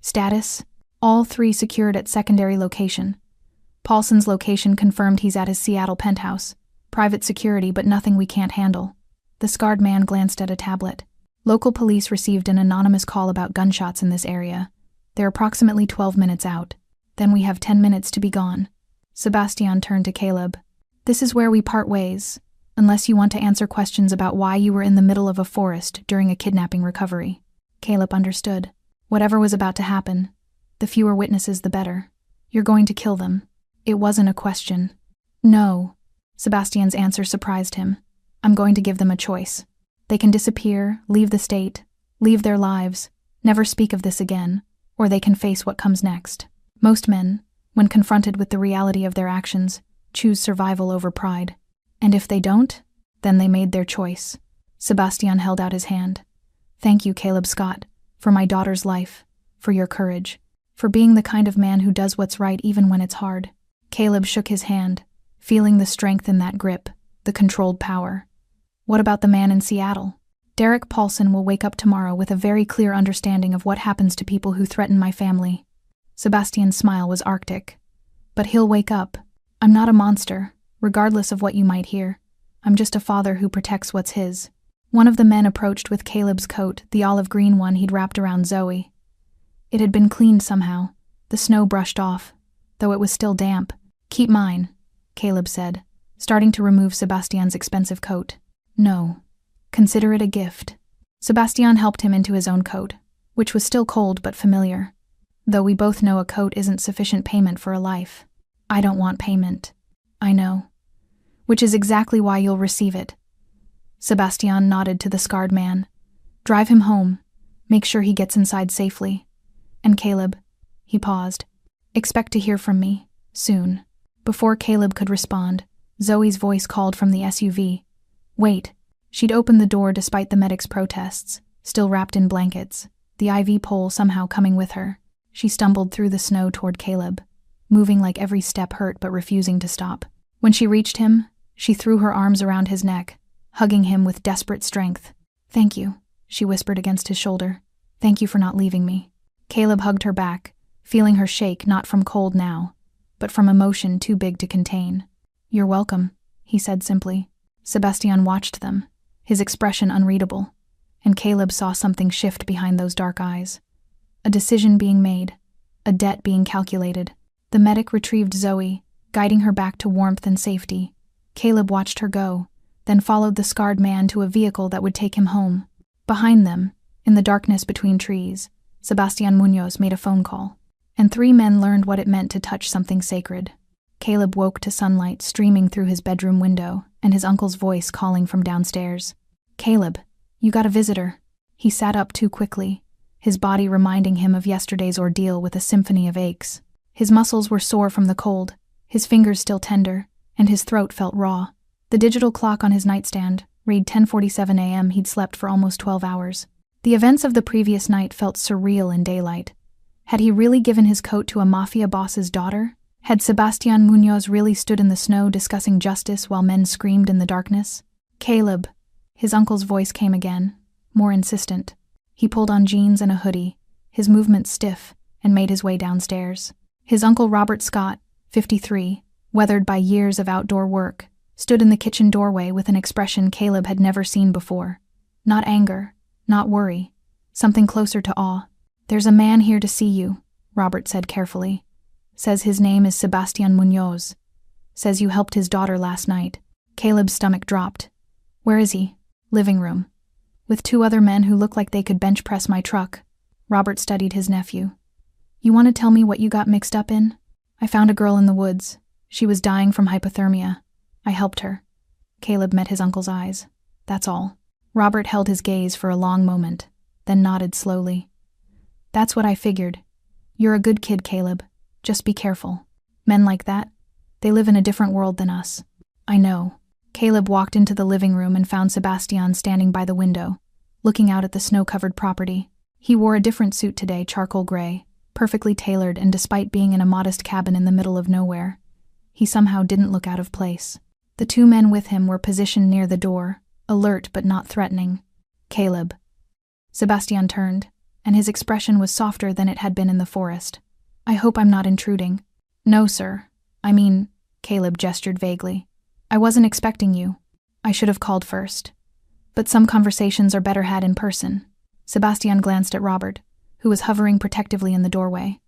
Status? All 3 secured at secondary location. Paulson's location confirmed he's at his Seattle penthouse. Private security, but nothing we can't handle. The scarred man glanced at a tablet. Local police received an anonymous call about gunshots in this area. They're approximately 12 minutes out. Then we have 10 minutes to be gone. Sebastian turned to Caleb. This is where we part ways, unless you want to answer questions about why you were in the middle of a forest during a kidnapping recovery. Caleb understood. Whatever was about to happen, the fewer witnesses the better. You're going to kill them. It wasn't a question. No. Sebastian's answer surprised him. I'm going to give them a choice. They can disappear, leave the state, leave their lives, never speak of this again, or they can face what comes next. Most men, when confronted with the reality of their actions, choose survival over pride. And if they don't, then they made their choice. Sebastian held out his hand. Thank you, Caleb Scott, for my daughter's life, for your courage, for being the kind of man who does what's right even when it's hard. Caleb shook his hand, feeling the strength in that grip, the controlled power. What about the man in Seattle? Derek Paulson will wake up tomorrow with a very clear understanding of what happens to people who threaten my family. Sebastian's smile was arctic. But he'll wake up. I'm not a monster, regardless of what you might hear. I'm just a father who protects what's his. One of the men approached with Caleb's coat, the olive green one he'd wrapped around Zoe. It had been cleaned somehow. The snow brushed off, though it was still damp. Keep mine, Caleb said, starting to remove Sebastian's expensive coat. No. Consider it a gift. Sebastian helped him into his own coat, which was still cold but familiar. Though we both know a coat isn't sufficient payment for a life. I don't want payment. I know. Which is exactly why you'll receive it. Sebastian nodded to the scarred man. Drive him home. Make sure he gets inside safely. And Caleb, he paused. Expect to hear from me, soon. Before Caleb could respond, Zoe's voice called from the SUV. Wait. She'd opened the door despite the medic's protests, still wrapped in blankets, the IV pole somehow coming with her. She stumbled through the snow toward Caleb, moving like every step hurt but refusing to stop. When she reached him, she threw her arms around his neck, hugging him with desperate strength. Thank you, she whispered against his shoulder. Thank you for not leaving me. Caleb hugged her back, feeling her shake not from cold now, but from emotion too big to contain. You're welcome, he said simply. Sebastian watched them, his expression unreadable, and Caleb saw something shift behind those dark eyes. A decision being made, a debt being calculated. The medic retrieved Zoe, guiding her back to warmth and safety. Caleb watched her go, then followed the scarred man to a vehicle that would take him home. Behind them, in the darkness between trees, Sebastian Munoz made a phone call, and 3 men learned what it meant to touch something sacred. Caleb woke to sunlight streaming through his bedroom window and his uncle's voice calling from downstairs. Caleb, you got a visitor. He sat up too quickly, his body reminding him of yesterday's ordeal with a symphony of aches. His muscles were sore from the cold, his fingers still tender, and his throat felt raw. The digital clock on his nightstand read 10:47 a.m. He'd slept for almost 12 hours. The events of the previous night felt surreal in daylight. Had he really given his coat to a Mafia boss's daughter? Had Sebastian Munoz really stood in the snow discussing justice while men screamed in the darkness? Caleb. His uncle's voice came again, more insistent. He pulled on jeans and a hoodie, his movements stiff, and made his way downstairs. His uncle Robert Scott, 53, weathered by years of outdoor work, stood in the kitchen doorway with an expression Caleb had never seen before. Not anger, not worry, something closer to awe. There's a man here to see you, Robert said carefully. Says his name is Sebastian Munoz. Says you helped his daughter last night. Caleb's stomach dropped. Where is he? Living room. With 2 other men who look like they could bench press my truck. Robert studied his nephew. You want to tell me what you got mixed up in? I found a girl in the woods. She was dying from hypothermia. I helped her. Caleb met his uncle's eyes. That's all. Robert held his gaze for a long moment, then nodded slowly. That's what I figured. You're a good kid, Caleb. Just be careful. Men like that, they live in a different world than us. I know. Caleb walked into the living room and found Sebastian standing by the window, looking out at the snow-covered property. He wore a different suit today, charcoal gray, perfectly tailored, and despite being in a modest cabin in the middle of nowhere, he somehow didn't look out of place. The 2 men with him were positioned near the door, alert but not threatening. Caleb. Sebastian turned, and his expression was softer than it had been in the forest. I hope I'm not intruding. No, sir. I mean, Caleb gestured vaguely. I wasn't expecting you. I should have called first. But some conversations are better had in person. Sebastian glanced at Robert, who was hovering protectively in the doorway.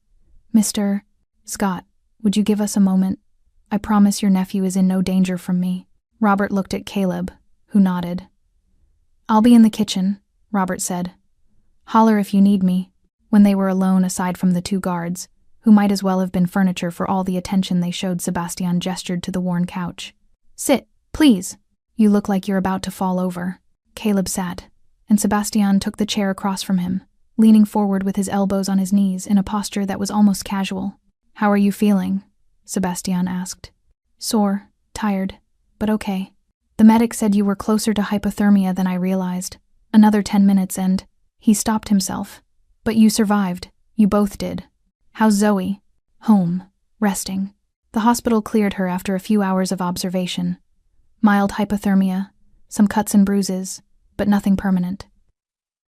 Mr. Scott, would you give us a moment? I promise your nephew is in no danger from me. Robert looked at Caleb, who nodded. I'll be in the kitchen, Robert said. Holler if you need me. When they were alone aside from the 2 guards, who might as well have been furniture for all the attention they showed, Sebastian gestured to the worn couch. Sit, please. You look like you're about to fall over. Caleb sat, and Sebastian took the chair across from him, leaning forward with his elbows on his knees in a posture that was almost casual. How are you feeling? Sebastian asked. Sore, tired, but okay. The medic said you were closer to hypothermia than I realized. Another 10 minutes and... He stopped himself. But you survived. You both did. How's Zoe? Home. Resting. The hospital cleared her after a few hours of observation. Mild hypothermia, some cuts and bruises, but nothing permanent.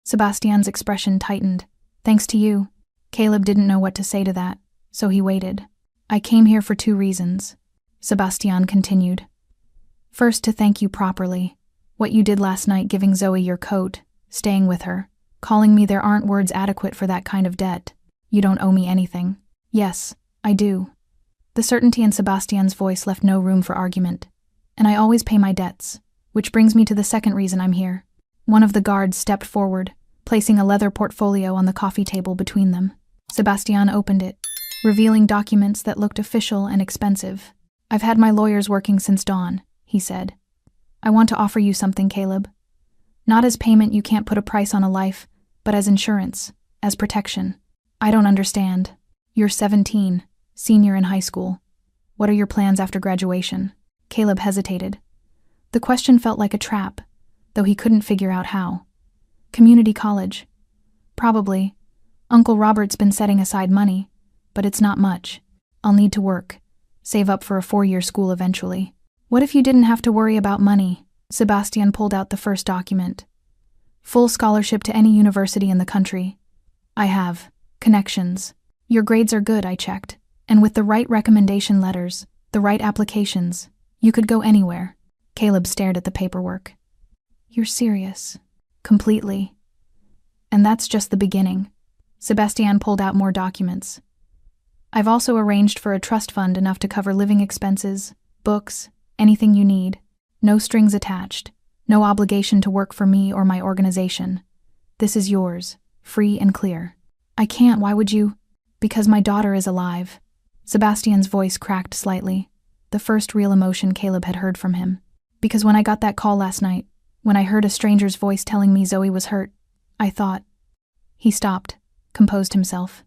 Sebastian's expression tightened. Thanks to you. Caleb didn't know what to say to that, so he waited. I came here for 2 reasons. Sebastian continued. First, to thank you properly. What you did last night, giving Zoe your coat, staying with her, calling me, there aren't words adequate for that kind of debt. You don't owe me anything. Yes, I do. The certainty in Sebastian's voice left no room for argument. And I always pay my debts, which brings me to the second reason I'm here. One of the guards stepped forward, placing a leather portfolio on the coffee table between them. Sebastian opened it, revealing documents that looked official and expensive. I've had my lawyers working since dawn, he said. I want to offer you something, Caleb. Not as payment, you can't put a price on a life, but as insurance, as protection. I don't understand. You're 17, senior in high school. What are your plans after graduation? Caleb hesitated. The question felt like a trap, though he couldn't figure out how. Community college. Probably. Uncle Robert's been setting aside money, but it's not much. I'll need to work, save up for a 4-year school eventually. What if you didn't have to worry about money? Sebastian pulled out the first document. Full scholarship to any university in the country. I have. Connections. Your grades are good, I checked. And with the right recommendation letters, the right applications, you could go anywhere. Caleb stared at the paperwork. You're serious. Completely. And that's just the beginning. Sebastian pulled out more documents. I've also arranged for a trust fund enough to cover living expenses, books, anything you need. No strings attached. No obligation to work for me or my organization. This is yours, free and clear. I can't, why would you? Because my daughter is alive. Sebastian's voice cracked slightly, the first real emotion Caleb had heard from him. Because when I got that call last night, when I heard a stranger's voice telling me Zoe was hurt, I thought... He stopped, composed himself.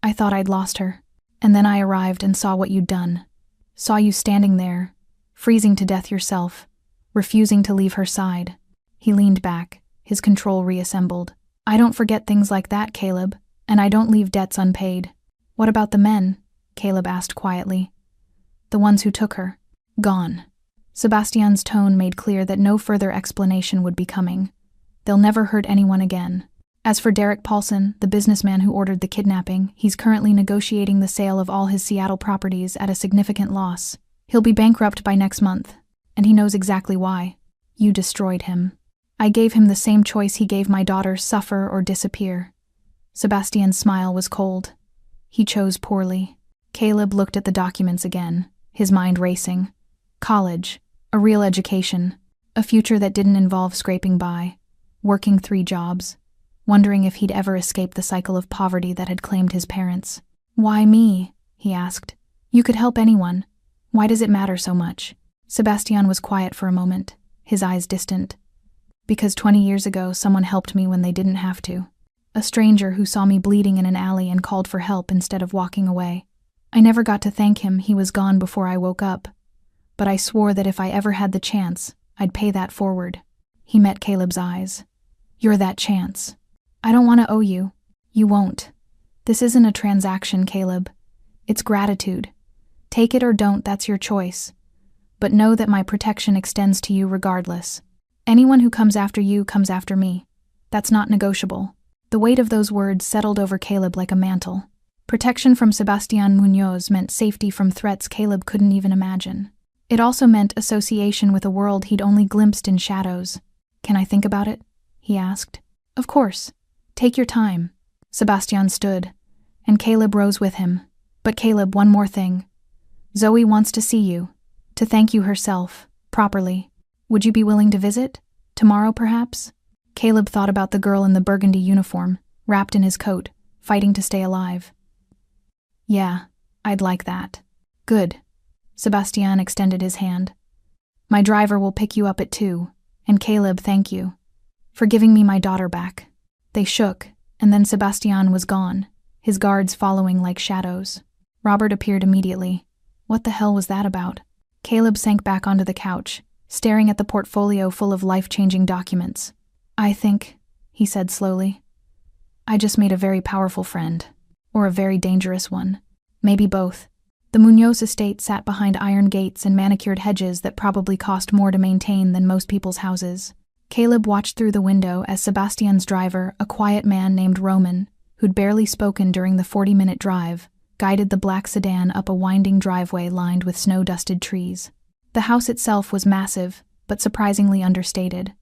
I thought I'd lost her. And then I arrived and saw what you'd done. Saw you standing there, freezing to death yourself, refusing to leave her side. He leaned back, his control reassembled. I don't forget things like that, Caleb, and I don't leave debts unpaid. What about the men? Caleb asked quietly. The ones who took her. Gone. Sebastian's tone made clear that no further explanation would be coming. They'll never hurt anyone again. As for Derek Paulson, the businessman who ordered the kidnapping, he's currently negotiating the sale of all his Seattle properties at a significant loss. He'll be bankrupt by next month, and he knows exactly why. You destroyed him. I gave him the same choice he gave my daughter, suffer or disappear. Sebastian's smile was cold. He chose poorly. Caleb looked at the documents again, his mind racing. College, a real education, a future that didn't involve scraping by, working 3 jobs, wondering if he'd ever escape the cycle of poverty that had claimed his parents. "Why me?" he asked. "You could help anyone. Why does it matter so much?" Sebastian was quiet for a moment, his eyes distant. "Because 20 years ago someone helped me when they didn't have to. A stranger who saw me bleeding in an alley and called for help instead of walking away. I never got to thank him, he was gone before I woke up. But I swore that if I ever had the chance, I'd pay that forward." He met Caleb's eyes. "You're that chance. I don't want to owe you. You won't. This isn't a transaction, Caleb. It's gratitude. Take it or don't, that's your choice. But know that my protection extends to you regardless. Anyone who comes after you comes after me. That's not negotiable." The weight of those words settled over Caleb like a mantle. Protection from Sebastian Munoz meant safety from threats Caleb couldn't even imagine. It also meant association with a world he'd only glimpsed in shadows. "Can I think about it?" he asked. "Of course. Take your time." Sebastian stood, and Caleb rose with him. "But Caleb, one more thing. Zoe wants to see you, to thank you herself, properly. Would you be willing to visit? Tomorrow, perhaps?" Caleb thought about the girl in the burgundy uniform, wrapped in his coat, fighting to stay alive. "Yeah, I'd like that." "Good." Sebastian extended his hand. "My driver will pick you up at 2, and Caleb, thank you for giving me my daughter back." They shook, and then Sebastian was gone, his guards following like shadows. Robert appeared immediately. What the hell was that about? Caleb sank back onto the couch, staring at the portfolio full of life-changing documents. "I think," he said slowly, "I just made a very powerful friend. Or a very dangerous one. Maybe both." The Munoz estate sat behind iron gates and manicured hedges that probably cost more to maintain than most people's houses. Caleb watched through the window as Sebastian's driver, a quiet man named Roman, who'd barely spoken during the 40-minute drive, guided the black sedan up a winding driveway lined with snow-dusted trees. The house itself was massive, but surprisingly understated.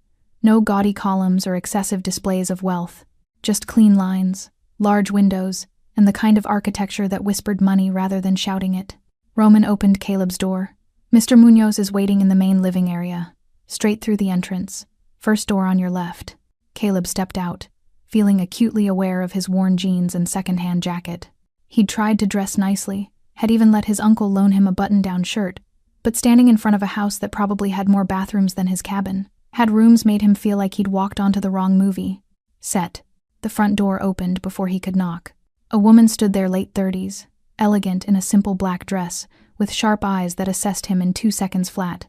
No gaudy columns or excessive displays of wealth. Just clean lines, large windows, and the kind of architecture that whispered money rather than shouting it. Roman opened Caleb's door. "Mr. Munoz is waiting in the main living area. Straight through the entrance. First door on your left." Caleb stepped out, feeling acutely aware of his worn jeans and second-hand jacket. He'd tried to dress nicely, had even let his uncle loan him a button-down shirt, but standing in front of a house that probably had more bathrooms than his cabin, had rooms made him feel like he'd walked onto the wrong movie. Set. The front door opened before he could knock. A woman stood there, late 30s, elegant in a simple black dress, with sharp eyes that assessed him in 2 seconds flat.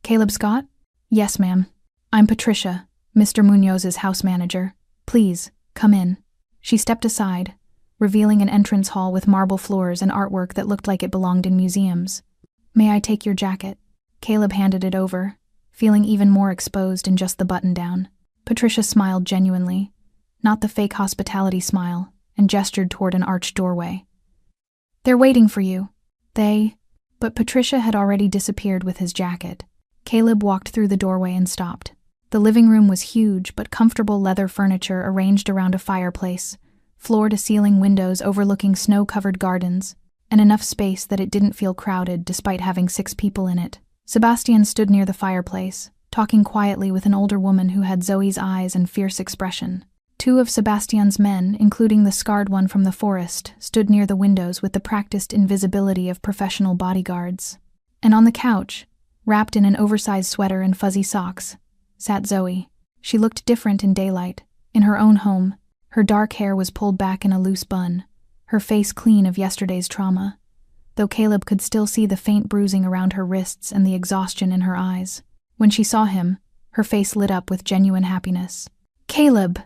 "Caleb Scott?" "Yes, ma'am. I'm Patricia, Mr. Munoz's house manager. Please, come in." She stepped aside, revealing an entrance hall with marble floors and artwork that looked like it belonged in museums. "May I take your jacket?" Caleb handed it over, feeling even more exposed in just the button-down. Patricia smiled genuinely, not the fake hospitality smile, and gestured toward an arched doorway. "They're waiting for you." But Patricia had already disappeared with his jacket. Caleb walked through the doorway and stopped. The living room was huge, but comfortable leather furniture arranged around a fireplace, floor-to-ceiling windows overlooking snow-covered gardens, and enough space that it didn't feel crowded despite having 6 people in it. Sebastian stood near the fireplace, talking quietly with an older woman who had Zoe's eyes and fierce expression. 2 of Sebastian's men, including the scarred one from the forest, stood near the windows with the practiced invisibility of professional bodyguards. And on the couch, wrapped in an oversized sweater and fuzzy socks, sat Zoe. She looked different in daylight. In her own home, her dark hair was pulled back in a loose bun, her face clean of yesterday's trauma, though Caleb could still see the faint bruising around her wrists and the exhaustion in her eyes. When she saw him, her face lit up with genuine happiness. "Caleb!"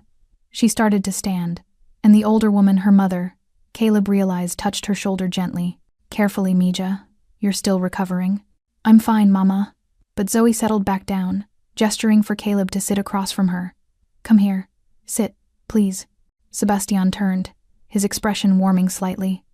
She started to stand, and the older woman, her mother, Caleb realized, touched her shoulder gently. "Carefully, Mija. You're still recovering." "I'm fine, Mama." But Zoe settled back down, gesturing for Caleb to sit across from her. "Come here. Sit, please." Sebastian turned, his expression warming slightly.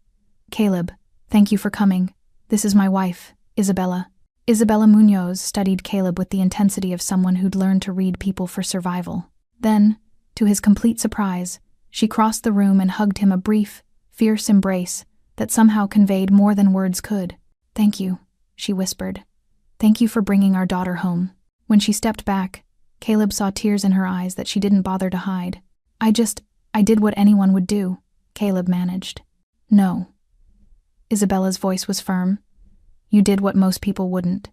"Caleb, thank you for coming. This is my wife, Isabella." Isabella Munoz studied Caleb with the intensity of someone who'd learned to read people for survival. Then, to his complete surprise, she crossed the room and hugged him, a brief, fierce embrace that somehow conveyed more than words could. "Thank you," she whispered. "Thank you for bringing our daughter home." When she stepped back, Caleb saw tears in her eyes that she didn't bother to hide. I did what anyone would do," Caleb managed. "No." Isabella's voice was firm. "You did what most people wouldn't.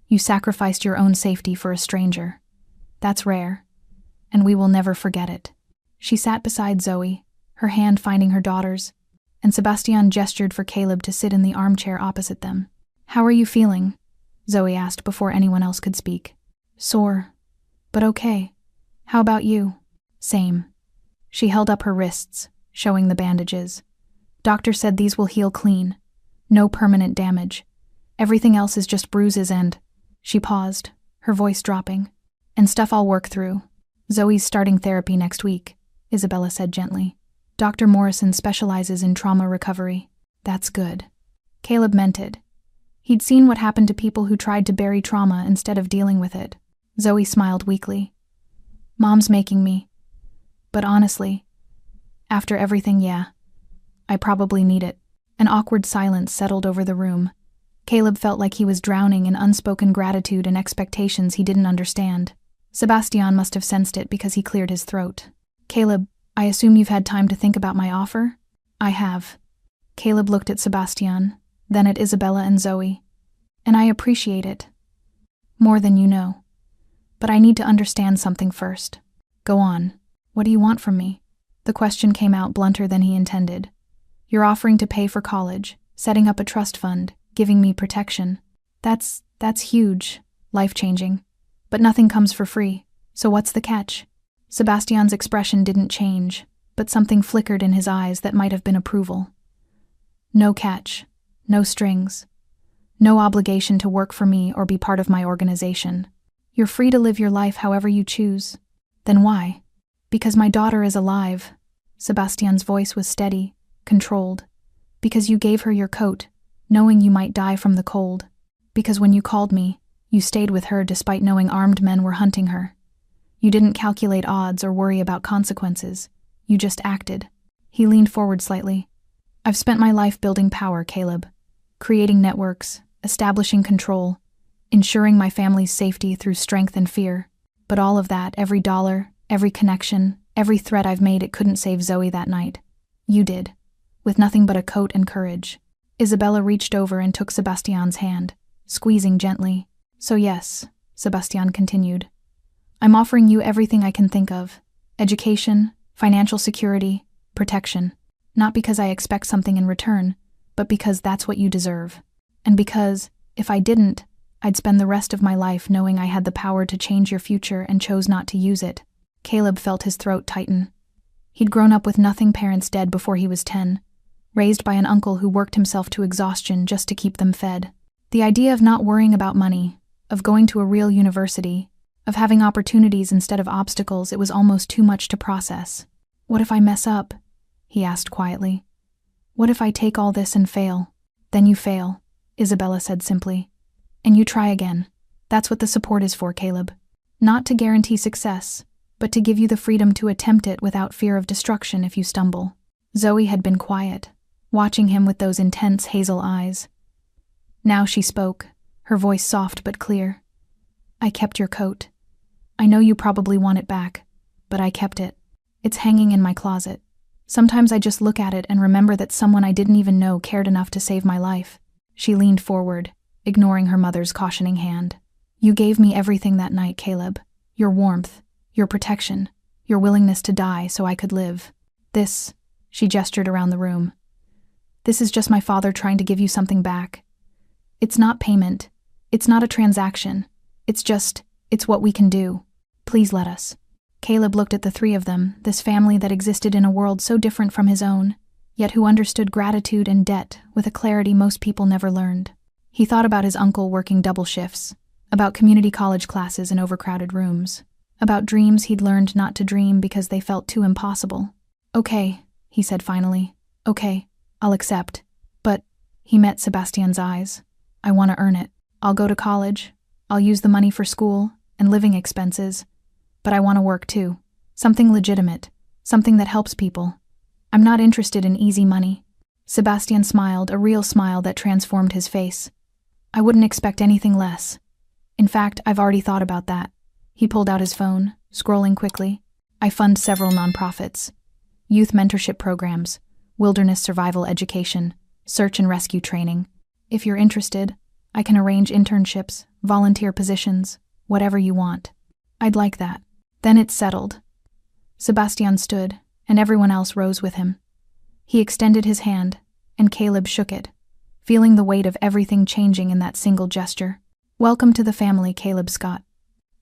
You sacrificed your own safety for a stranger. That's rare, and we will never forget it." She sat beside Zoe, her hand finding her daughter's, and Sebastian gestured for Caleb to sit in the armchair opposite them. "How are you feeling?" Zoe asked before anyone else could speak. "Sore, but okay. How about you?" "Same." She held up her wrists, showing the bandages. "Doctor said these will heal clean. No permanent damage. Everything else is just bruises and—" She paused, her voice dropping. "And stuff I'll work through. Zoe's starting therapy next week," Isabella said gently. "Dr. Morrison specializes in trauma recovery." "That's good." Caleb meant it. He'd seen what happened to people who tried to bury trauma instead of dealing with it. Zoe smiled weakly. "Mom's making me. But honestly, after everything, yeah, I probably need it." An awkward silence settled over the room. Caleb felt like he was drowning in unspoken gratitude and expectations he didn't understand. Sebastian must have sensed it because he cleared his throat. "Caleb, I assume you've had time to think about my offer?" "I have." Caleb looked at Sebastian, then at Isabella and Zoe. "And I appreciate it. More than you know. But I need to understand something first." "Go on. What do you want from me?" The question came out blunter than he intended. "You're offering to pay for college, setting up a trust fund, giving me protection. That's huge, life-changing. But nothing comes for free. So what's the catch?" Sebastian's expression didn't change, but something flickered in his eyes that might have been approval. "No catch. No strings. No obligation to work for me or be part of my organization. You're free to live your life however you choose." "Then why?" "Because my daughter is alive." Sebastian's voice was steady, controlled. "Because you gave her your coat, knowing you might die from the cold. Because when you called me, you stayed with her despite knowing armed men were hunting her. You didn't calculate odds or worry about consequences. You just acted." He leaned forward slightly. "I've spent my life building power, Caleb. Creating networks, establishing control, ensuring my family's safety through strength and fear. But all of that, every dollar, every connection, every threat I've made, it couldn't save Zoe that night. You did, with nothing but a coat and courage." Isabella reached over and took Sebastian's hand, squeezing gently. "So yes," Sebastian continued, "I'm offering you everything I can think of. Education, financial security, protection. Not because I expect something in return, but because that's what you deserve. And because, if I didn't, I'd spend the rest of my life knowing I had the power to change your future and chose not to use it." Caleb felt his throat tighten. He'd grown up with nothing, parents dead before he was 10, raised by an uncle who worked himself to exhaustion just to keep them fed. The idea of not worrying about money, of going to a real university, of having opportunities instead of obstacles, it was almost too much to process. "What if I mess up?" he asked quietly. "What if I take all this and fail?" "Then you fail," Isabella said simply. "And you try again. That's what the support is for, Caleb. Not to guarantee success, but to give you the freedom to attempt it without fear of destruction if you stumble." Zoe had been quiet, watching him with those intense hazel eyes. Now she spoke, her voice soft but clear. "I kept your coat. I know you probably want it back, but I kept it. It's hanging in my closet. Sometimes I just look at it and remember that someone I didn't even know cared enough to save my life." She leaned forward, ignoring her mother's cautioning hand. "You gave me everything that night, Caleb. Your warmth, your protection, your willingness to die so I could live. This," she gestured around the room, "this is just my father trying to give you something back. It's not payment. It's not a transaction. It's what we can do. Please let us." Caleb looked at the three of them, this family that existed in a world so different from his own, yet who understood gratitude and debt with a clarity most people never learned. He thought about his uncle working double shifts, about community college classes in overcrowded rooms, about dreams he'd learned not to dream because they felt too impossible. "Okay," he said finally. "Okay, I'll accept. But," he met Sebastian's eyes, "I want to earn it. I'll go to college. I'll use the money for school and living expenses. But I want to work too. Something legitimate. Something that helps people. I'm not interested in easy money." Sebastian smiled, a real smile that transformed his face. I wouldn't expect anything less. In fact, I've already thought about that. He pulled out his phone, scrolling quickly. I fund several nonprofits. Youth mentorship programs, wilderness survival education, search and rescue training. If you're interested, I can arrange internships, volunteer positions, whatever you want. I'd like that. Then it's settled. Sebastian stood, and everyone else rose with him. He extended his hand, and Caleb shook it, feeling the weight of everything changing in that single gesture. Welcome to the family, Caleb Scott.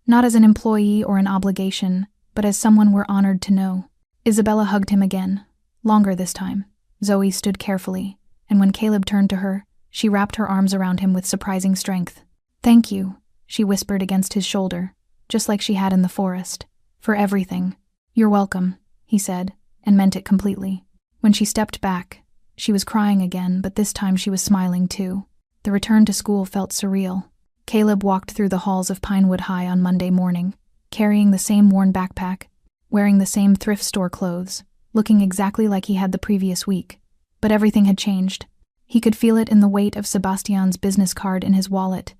Not as an employee or an obligation, but as someone we're honored to know. Isabella hugged him again, longer this time. Zoe stood carefully, and when Caleb turned to her, she wrapped her arms around him with surprising strength. Thank you, she whispered against his shoulder, just like she had in the forest. For everything. You're welcome, he said, and meant it completely. When she stepped back, she was crying again, but this time she was smiling too. The return to school felt surreal. Caleb walked through the halls of Pinewood High on Monday morning, carrying the same worn backpack, wearing the same thrift store clothes, looking exactly like he had the previous week. But everything had changed. He could feel it in the weight of Sebastian's business card in his wallet,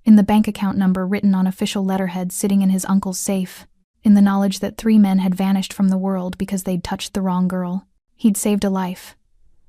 in the bank account number written on official letterhead sitting in his uncle's safe, in the knowledge that 3 men had vanished from the world because they'd touched the wrong girl. He'd saved a life,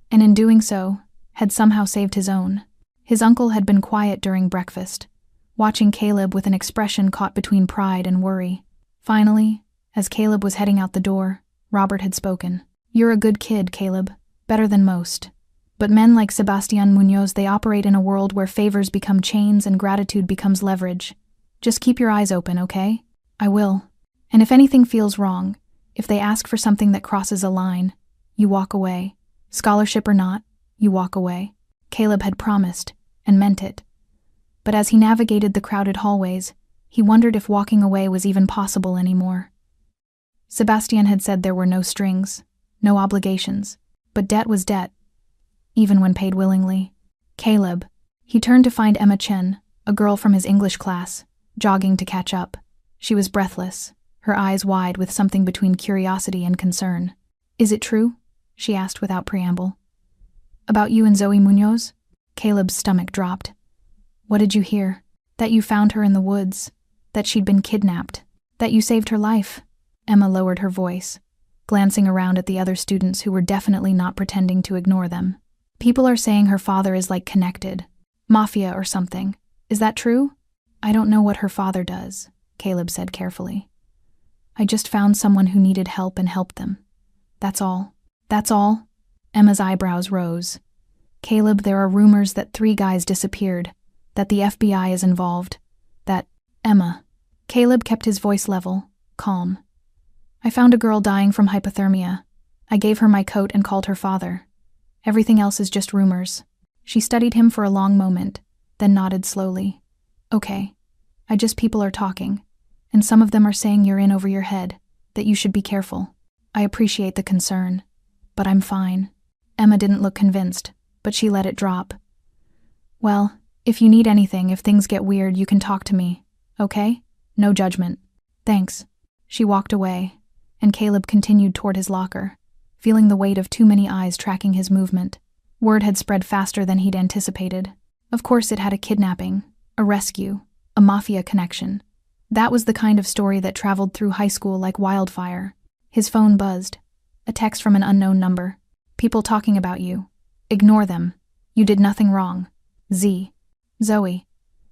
and in doing so, had somehow saved his own. His uncle had been quiet during breakfast, watching Caleb with an expression caught between pride and worry. Finally, as Caleb was heading out the door, Robert had spoken. You're a good kid, Caleb, better than most. But men like Sebastian Munoz, they operate in a world where favors become chains and gratitude becomes leverage. Just keep your eyes open, okay? I will. And if anything feels wrong, if they ask for something that crosses a line, you walk away. Scholarship or not, you walk away. Caleb had promised, and meant it. But as he navigated the crowded hallways, he wondered if walking away was even possible anymore. Sebastian had said there were no strings, no obligations, but debt was debt, even when paid willingly. Caleb. He turned to find Emma Chen, a girl from his English class, jogging to catch up. She was breathless, her eyes wide with something between curiosity and concern. Is it true? She asked without preamble. About you and Zoe Munoz? Caleb's stomach dropped. What did you hear? That you found her in the woods, that she'd been kidnapped, that you saved her life. Emma lowered her voice, glancing around at the other students who were definitely not pretending to ignore them. People are saying her father is like connected. Mafia or something. Is that true? I don't know what her father does, Caleb said carefully. I just found someone who needed help and helped them. That's all. That's all? Emma's eyebrows rose. Caleb, there are rumors that 3 guys disappeared, that the FBI is involved, that... Emma. Caleb kept his voice level, calm. I found a girl dying from hypothermia. I gave her my coat and called her father. Everything else is just rumors. She studied him for a long moment, then nodded slowly. Okay. People are talking, and some of them are saying you're in over your head, that you should be careful. I appreciate the concern, but I'm fine. Emma didn't look convinced, but she let it drop. Well, if you need anything, if things get weird, you can talk to me, okay? No judgment. Thanks. She walked away, and Caleb continued toward his locker, feeling the weight of too many eyes tracking his movement. Word had spread faster than he'd anticipated. Of course it had a kidnapping, a rescue, a Mafia connection. That was the kind of story that traveled through high school like wildfire. His phone buzzed. A text from an unknown number. People talking about you. Ignore them. You did nothing wrong. Z. Zoe.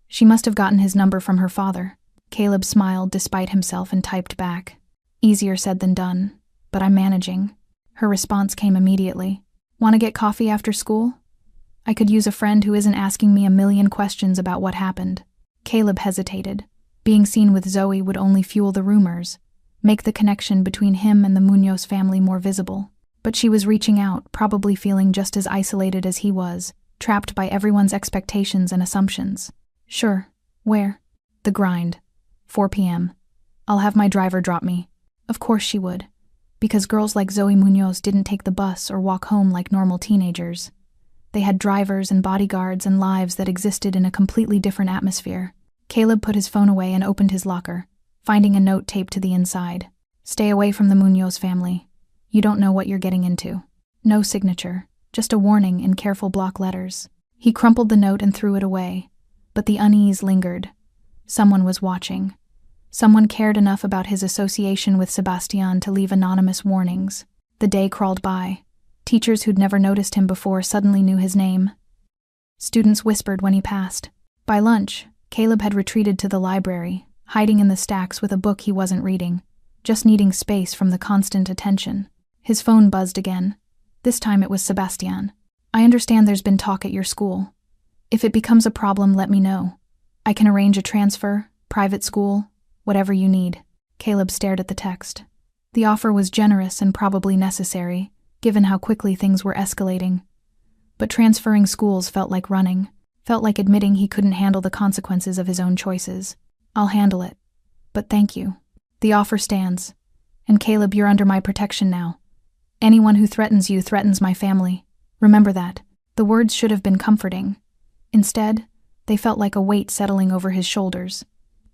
She must have gotten his number from her father. Caleb smiled despite himself and typed back. Easier said than done, but I'm managing. Her response came immediately. Want to get coffee after school? I could use a friend who isn't asking me a million questions about what happened. Caleb hesitated. Being seen with Zoe would only fuel the rumors, make the connection between him and the Munoz family more visible. But she was reaching out, probably feeling just as isolated as he was, trapped by everyone's expectations and assumptions. Sure. Where? The grind. 4 p.m. I'll have my driver drop me. Of course she would. Because girls like Zoe Munoz didn't take the bus or walk home like normal teenagers. They had drivers and bodyguards and lives that existed in a completely different atmosphere. Caleb put his phone away and opened his locker, finding a note taped to the inside. Stay away from the Munoz family. You don't know what you're getting into. No signature. just a warning in careful block letters. He crumpled the note and threw it away, but the unease lingered. Someone was watching. Someone cared enough about his association with Sebastian to leave anonymous warnings. The day crawled by. Teachers who'd never noticed him before suddenly knew his name. Students whispered when he passed. By lunch, Caleb had retreated to the library, hiding in the stacks with a book he wasn't reading, just needing space from the constant attention. His phone buzzed again. This time it was Sebastian. "I understand there's been talk at your school. If it becomes a problem, let me know. I can arrange a transfer, private school, whatever you need." Caleb stared at the text. The offer was generous and probably necessary, given how quickly things were escalating. But transferring schools felt like running, felt like admitting he couldn't handle the consequences of his own choices. "I'll handle it. But thank you. The offer stands. And Caleb, you're under my protection now. Anyone who threatens you threatens my family. Remember that." The words should have been comforting. Instead, they felt like a weight settling over his shoulders.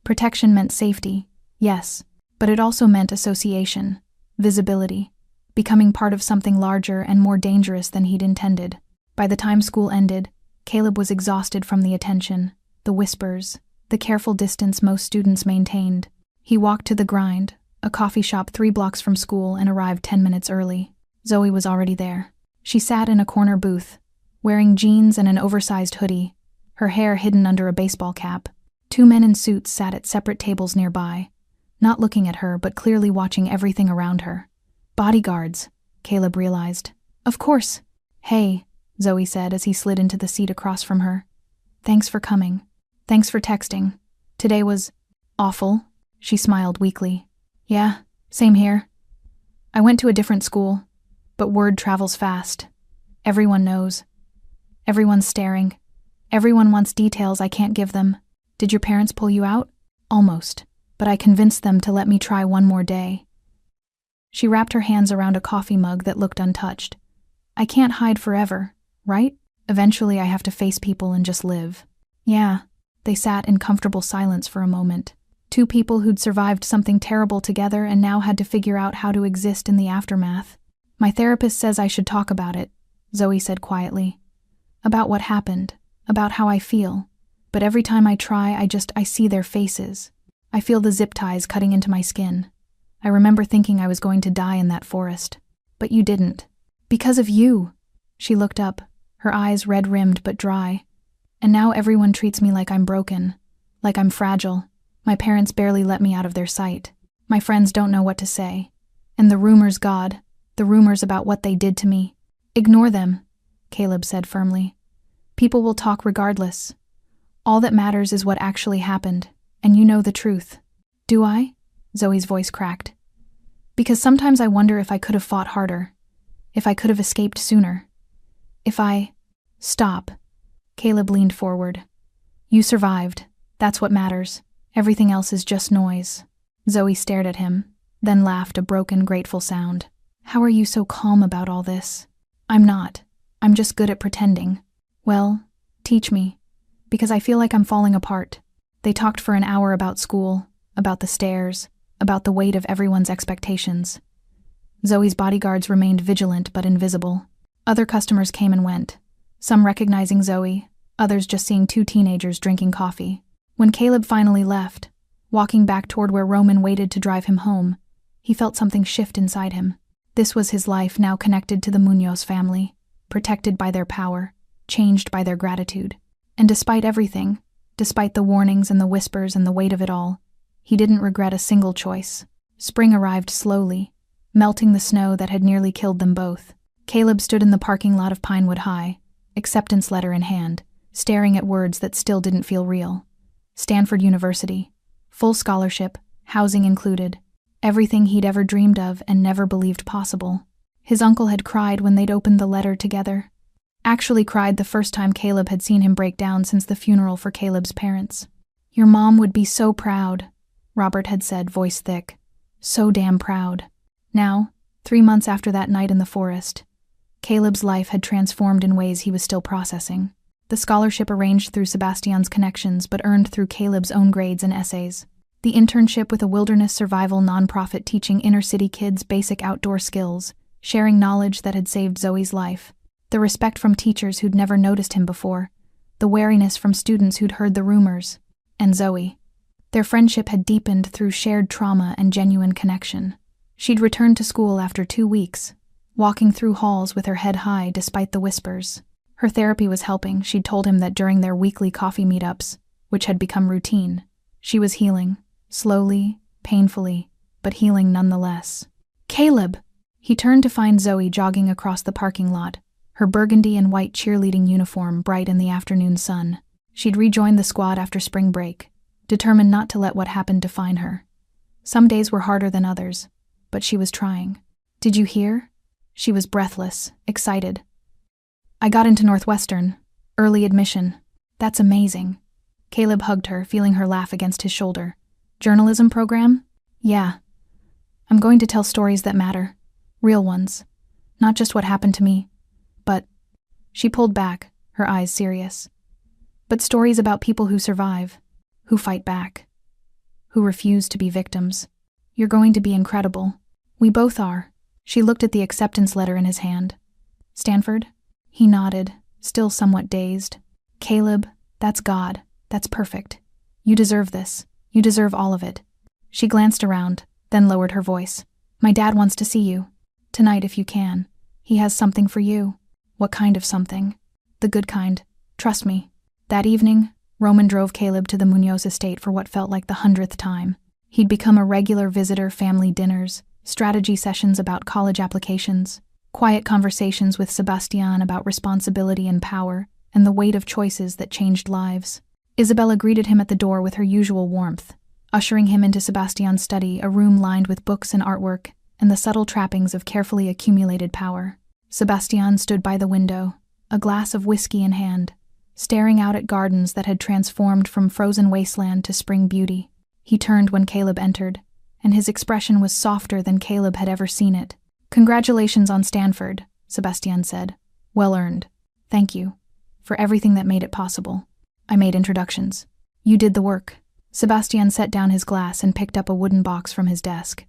Protection meant safety, yes, but it also meant association, visibility, becoming part of something larger and more dangerous than he'd intended. By the time school ended, Caleb was exhausted from the attention, the whispers, the careful distance most students maintained. He walked to the grind, a coffee shop 3 blocks from school, and arrived 10 minutes early. Zoe was already there. She sat in a corner booth, wearing jeans and an oversized hoodie, her hair hidden under a baseball cap. 2 men in suits sat at separate tables nearby, not looking at her but clearly watching everything around her. Bodyguards, Caleb realized. "Of course." "Hey," Zoe said as he slid into the seat across from her. "Thanks for coming. Thanks for texting. Today was awful." She smiled weakly. "Yeah, same here. I went to a different school, but word travels fast. Everyone knows. Everyone's staring. Everyone wants details I can't give them. Did your parents pull you out?" "Almost, but I convinced them to let me try one more day." She wrapped her hands around a coffee mug that looked untouched. "I can't hide forever, right? Eventually I have to face people and just live." "Yeah." They sat in comfortable silence for a moment. 2 people who'd survived something terrible together and now had to figure out how to exist in the aftermath. "My therapist says I should talk about it," Zoe said quietly. "About what happened, about how I feel. But every time I try, I see their faces. I feel the zip ties cutting into my skin. I remember thinking I was going to die in that forest. But you didn't. Because of you." She looked up, her eyes red-rimmed but dry. "And now everyone treats me like I'm broken, like I'm fragile. My parents barely let me out of their sight. My friends don't know what to say. And the rumors, God, the rumors about what they did to me. Ignore them," Caleb said firmly. "People will talk regardless. All that matters is what actually happened, and you know the truth." "Do I?" Zoe's voice cracked. "Because sometimes I wonder if I could have fought harder, if I could have escaped sooner. If I..." "Stop." Caleb leaned forward. "You survived. That's what matters. Everything else is just noise." Zoe stared at him, then laughed a broken, grateful sound. "How are you so calm about all this?" "I'm not. I'm just good at pretending." "Well, teach me, because I feel like I'm falling apart." They talked for an hour about school, about the stairs, about the weight of everyone's expectations. Zoe's bodyguards remained vigilant but invisible. Other customers came and went, some recognizing Zoe, others just seeing 2 teenagers drinking coffee. When Caleb finally left, walking back toward where Roman waited to drive him home, he felt something shift inside him. This was his life now connected to the Munoz family, protected by their power, changed by their gratitude. And despite everything, despite the warnings and the whispers and the weight of it all, he didn't regret a single choice. Spring arrived slowly, melting the snow that had nearly killed them both. Caleb stood in the parking lot of Pinewood High, acceptance letter in hand, staring at words that still didn't feel real. Stanford University. Full scholarship, housing included. Everything he'd ever dreamed of and never believed possible. His uncle had cried when they'd opened the letter together. Actually cried the first time Caleb had seen him break down since the funeral for Caleb's parents. "Your mom would be so proud," Robert had said, voice thick. "So damn proud." Now, 3 months after that night in the forest, Caleb's life had transformed in ways he was still processing. The scholarship arranged through Sebastian's connections but earned through Caleb's own grades and essays. The internship with a wilderness survival nonprofit teaching inner-city kids basic outdoor skills, sharing knowledge that had saved Zoe's life. The respect from teachers who'd never noticed him before, the wariness from students who'd heard the rumors, and Zoe. Their friendship had deepened through shared trauma and genuine connection. She'd returned to school after 2 weeks, walking through halls with her head high despite the whispers. Her therapy was helping. She'd told him that during their weekly coffee meetups, which had become routine, she was healing, slowly, painfully, but healing nonetheless. "Caleb!" He turned to find Zoe jogging across the parking lot, her burgundy and white cheerleading uniform bright in the afternoon sun. She'd rejoined the squad after spring break, determined not to let what happened define her. Some days were harder than others, but she was trying. "Did you hear?" She was breathless, excited. "I got into Northwestern. Early admission. That's amazing." Caleb hugged her, feeling her laugh against his shoulder. "Journalism program?" "Yeah. I'm going to tell stories that matter. Real ones. Not just what happened to me, but..." She pulled back, her eyes serious. "But stories about people who survive, who fight back, who refuse to be victims. You're going to be incredible. We both are." She looked at the acceptance letter in his hand. "Stanford?" He nodded, still somewhat dazed. "Caleb, that's God. That's perfect. You deserve this. You deserve all of it." She glanced around, then lowered her voice. "My dad wants to see you. Tonight if you can. He has something for you." "What kind of something?" "The good kind. Trust me." That evening, Roman drove Caleb to the Munoz estate for what felt like the 100th time. He'd become a regular visitor, family dinners, strategy sessions about college applications, quiet conversations with Sebastian about responsibility and power, and the weight of choices that changed lives. Isabella greeted him at the door with her usual warmth, ushering him into Sebastian's study, a room lined with books and artwork, and the subtle trappings of carefully accumulated power. Sebastian stood by the window, a glass of whiskey in hand, staring out at gardens that had transformed from frozen wasteland to spring beauty. He turned when Caleb entered, and his expression was softer than Caleb had ever seen it. "Congratulations on Stanford," Sebastian said. "Well earned. Thank you. For everything that made it possible. I made introductions. You did the work." Sebastian set down his glass and picked up a wooden box from his desk.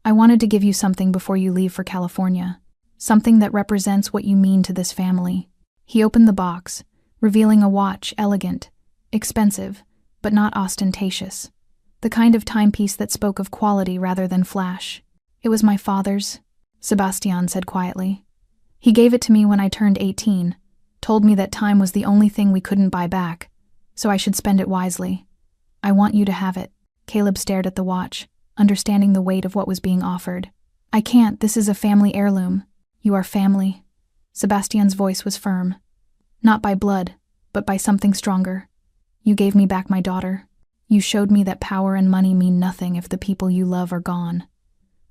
"I wanted to give you something before you leave for California. Something that represents what you mean to this family." He opened the box, revealing a watch, elegant, expensive, but not ostentatious. The kind of timepiece that spoke of quality rather than flash. "It was my father's," Sebastian said quietly. "He gave it to me when I turned 18, told me that time was the only thing we couldn't buy back, so I should spend it wisely. I want you to have it." Caleb stared at the watch, understanding the weight of what was being offered. "I can't, this is a family heirloom. You are family." Sebastian's voice was firm. "Not by blood, but by something stronger. You gave me back my daughter. You showed me that power and money mean nothing if the people you love are gone.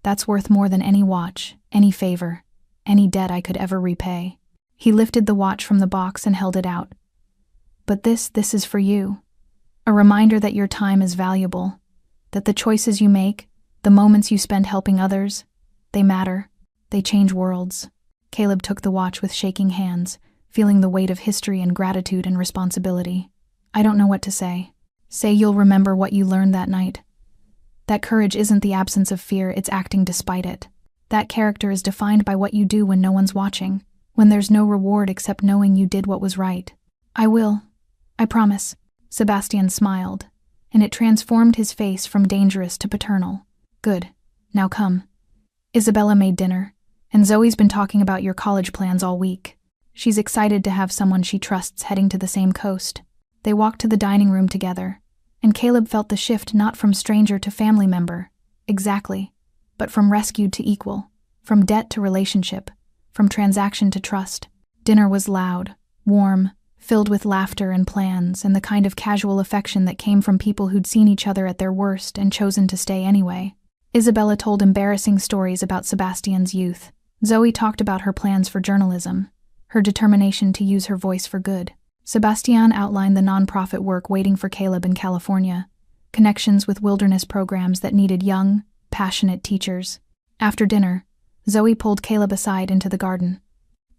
That's worth more than any watch, any favor, any debt I could ever repay." He lifted the watch from the box and held it out. "But this is for you. A reminder that your time is valuable, that the choices you make, the moments you spend helping others, they matter. They change worlds." Caleb took the watch with shaking hands, feeling the weight of history and gratitude and responsibility. "I don't know what to say. Say you'll remember what you learned that night. That courage isn't the absence of fear, it's acting despite it. That character is defined by what you do when no one's watching, when there's no reward except knowing you did what was right." "I will. I promise." Sebastian smiled, and it transformed his face from dangerous to paternal. "Good. Now come." Isabella made dinner, and Zoe's been talking about your college plans all week. She's excited to have someone she trusts heading to the same coast. They walked to the dining room together, and Caleb felt the shift not from stranger to family member, exactly, but from rescued to equal, from debt to relationship, from transaction to trust. Dinner was loud, warm, filled with laughter and plans and the kind of casual affection that came from people who'd seen each other at their worst and chosen to stay anyway. Isabella told embarrassing stories about Sebastian's youth. Zoe talked about her plans for journalism, her determination to use her voice for good. Sebastian outlined the nonprofit work waiting for Caleb in California, connections with wilderness programs that needed young, passionate teachers. After dinner, Zoe pulled Caleb aside into the garden.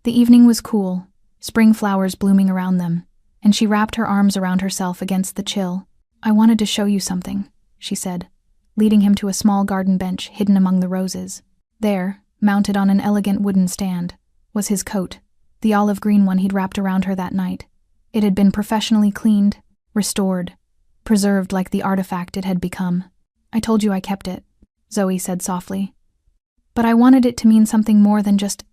The evening was cool, spring flowers blooming around them, and she wrapped her arms around herself against the chill. "I wanted to show you something," she said, leading him to a small garden bench hidden among the roses. There, mounted on an elegant wooden stand, was his coat, the olive green one he'd wrapped around her that night. It had been professionally cleaned, restored, preserved like the artifact it had become. "I told you I kept it," Zoe said softly. "But I wanted it to mean something more than just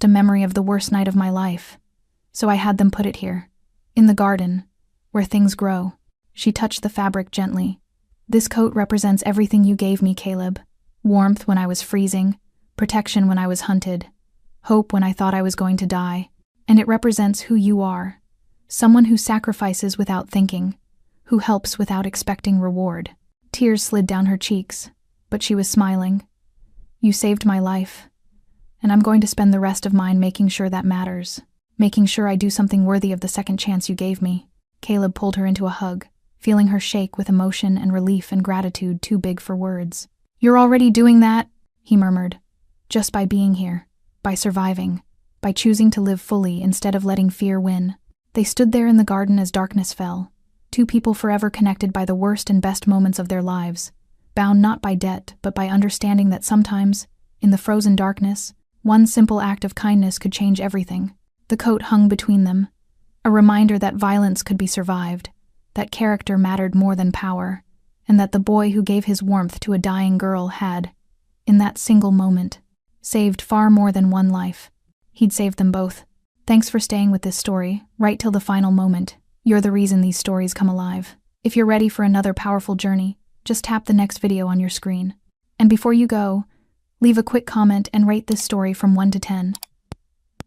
a memory of the worst night of my life. So I had them put it here, in the garden, where things grow." She touched the fabric gently. "This coat represents everything you gave me, Caleb. Warmth when I was freezing, protection when I was hunted, hope when I thought I was going to die. And it represents who you are. Someone who sacrifices without thinking, who helps without expecting reward." Tears slid down her cheeks, but she was smiling. "You saved my life, and I'm going to spend the rest of mine making sure that matters, making sure I do something worthy of the second chance you gave me." Caleb pulled her into a hug, feeling her shake with emotion and relief and gratitude too big for words. "You're already doing that," he murmured, "just by being here, by surviving, by choosing to live fully instead of letting fear win." They stood there in the garden as darkness fell, two people forever connected by the worst and best moments of their lives, bound not by debt but by understanding that sometimes, in the frozen darkness, one simple act of kindness could change everything. The coat hung between them, a reminder that violence could be survived, that character mattered more than power, and that the boy who gave his warmth to a dying girl had, in that single moment, saved far more than one life. He'd saved them both. Thanks for staying with this story, right till the final moment. You're the reason these stories come alive. If you're ready for another powerful journey, just tap the next video on your screen. And before you go, leave a quick comment and rate this story from 1 to 10.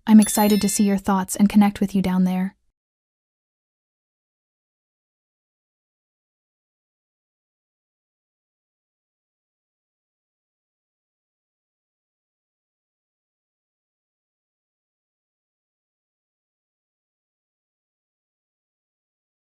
I'm excited to see your thoughts and connect with you down there.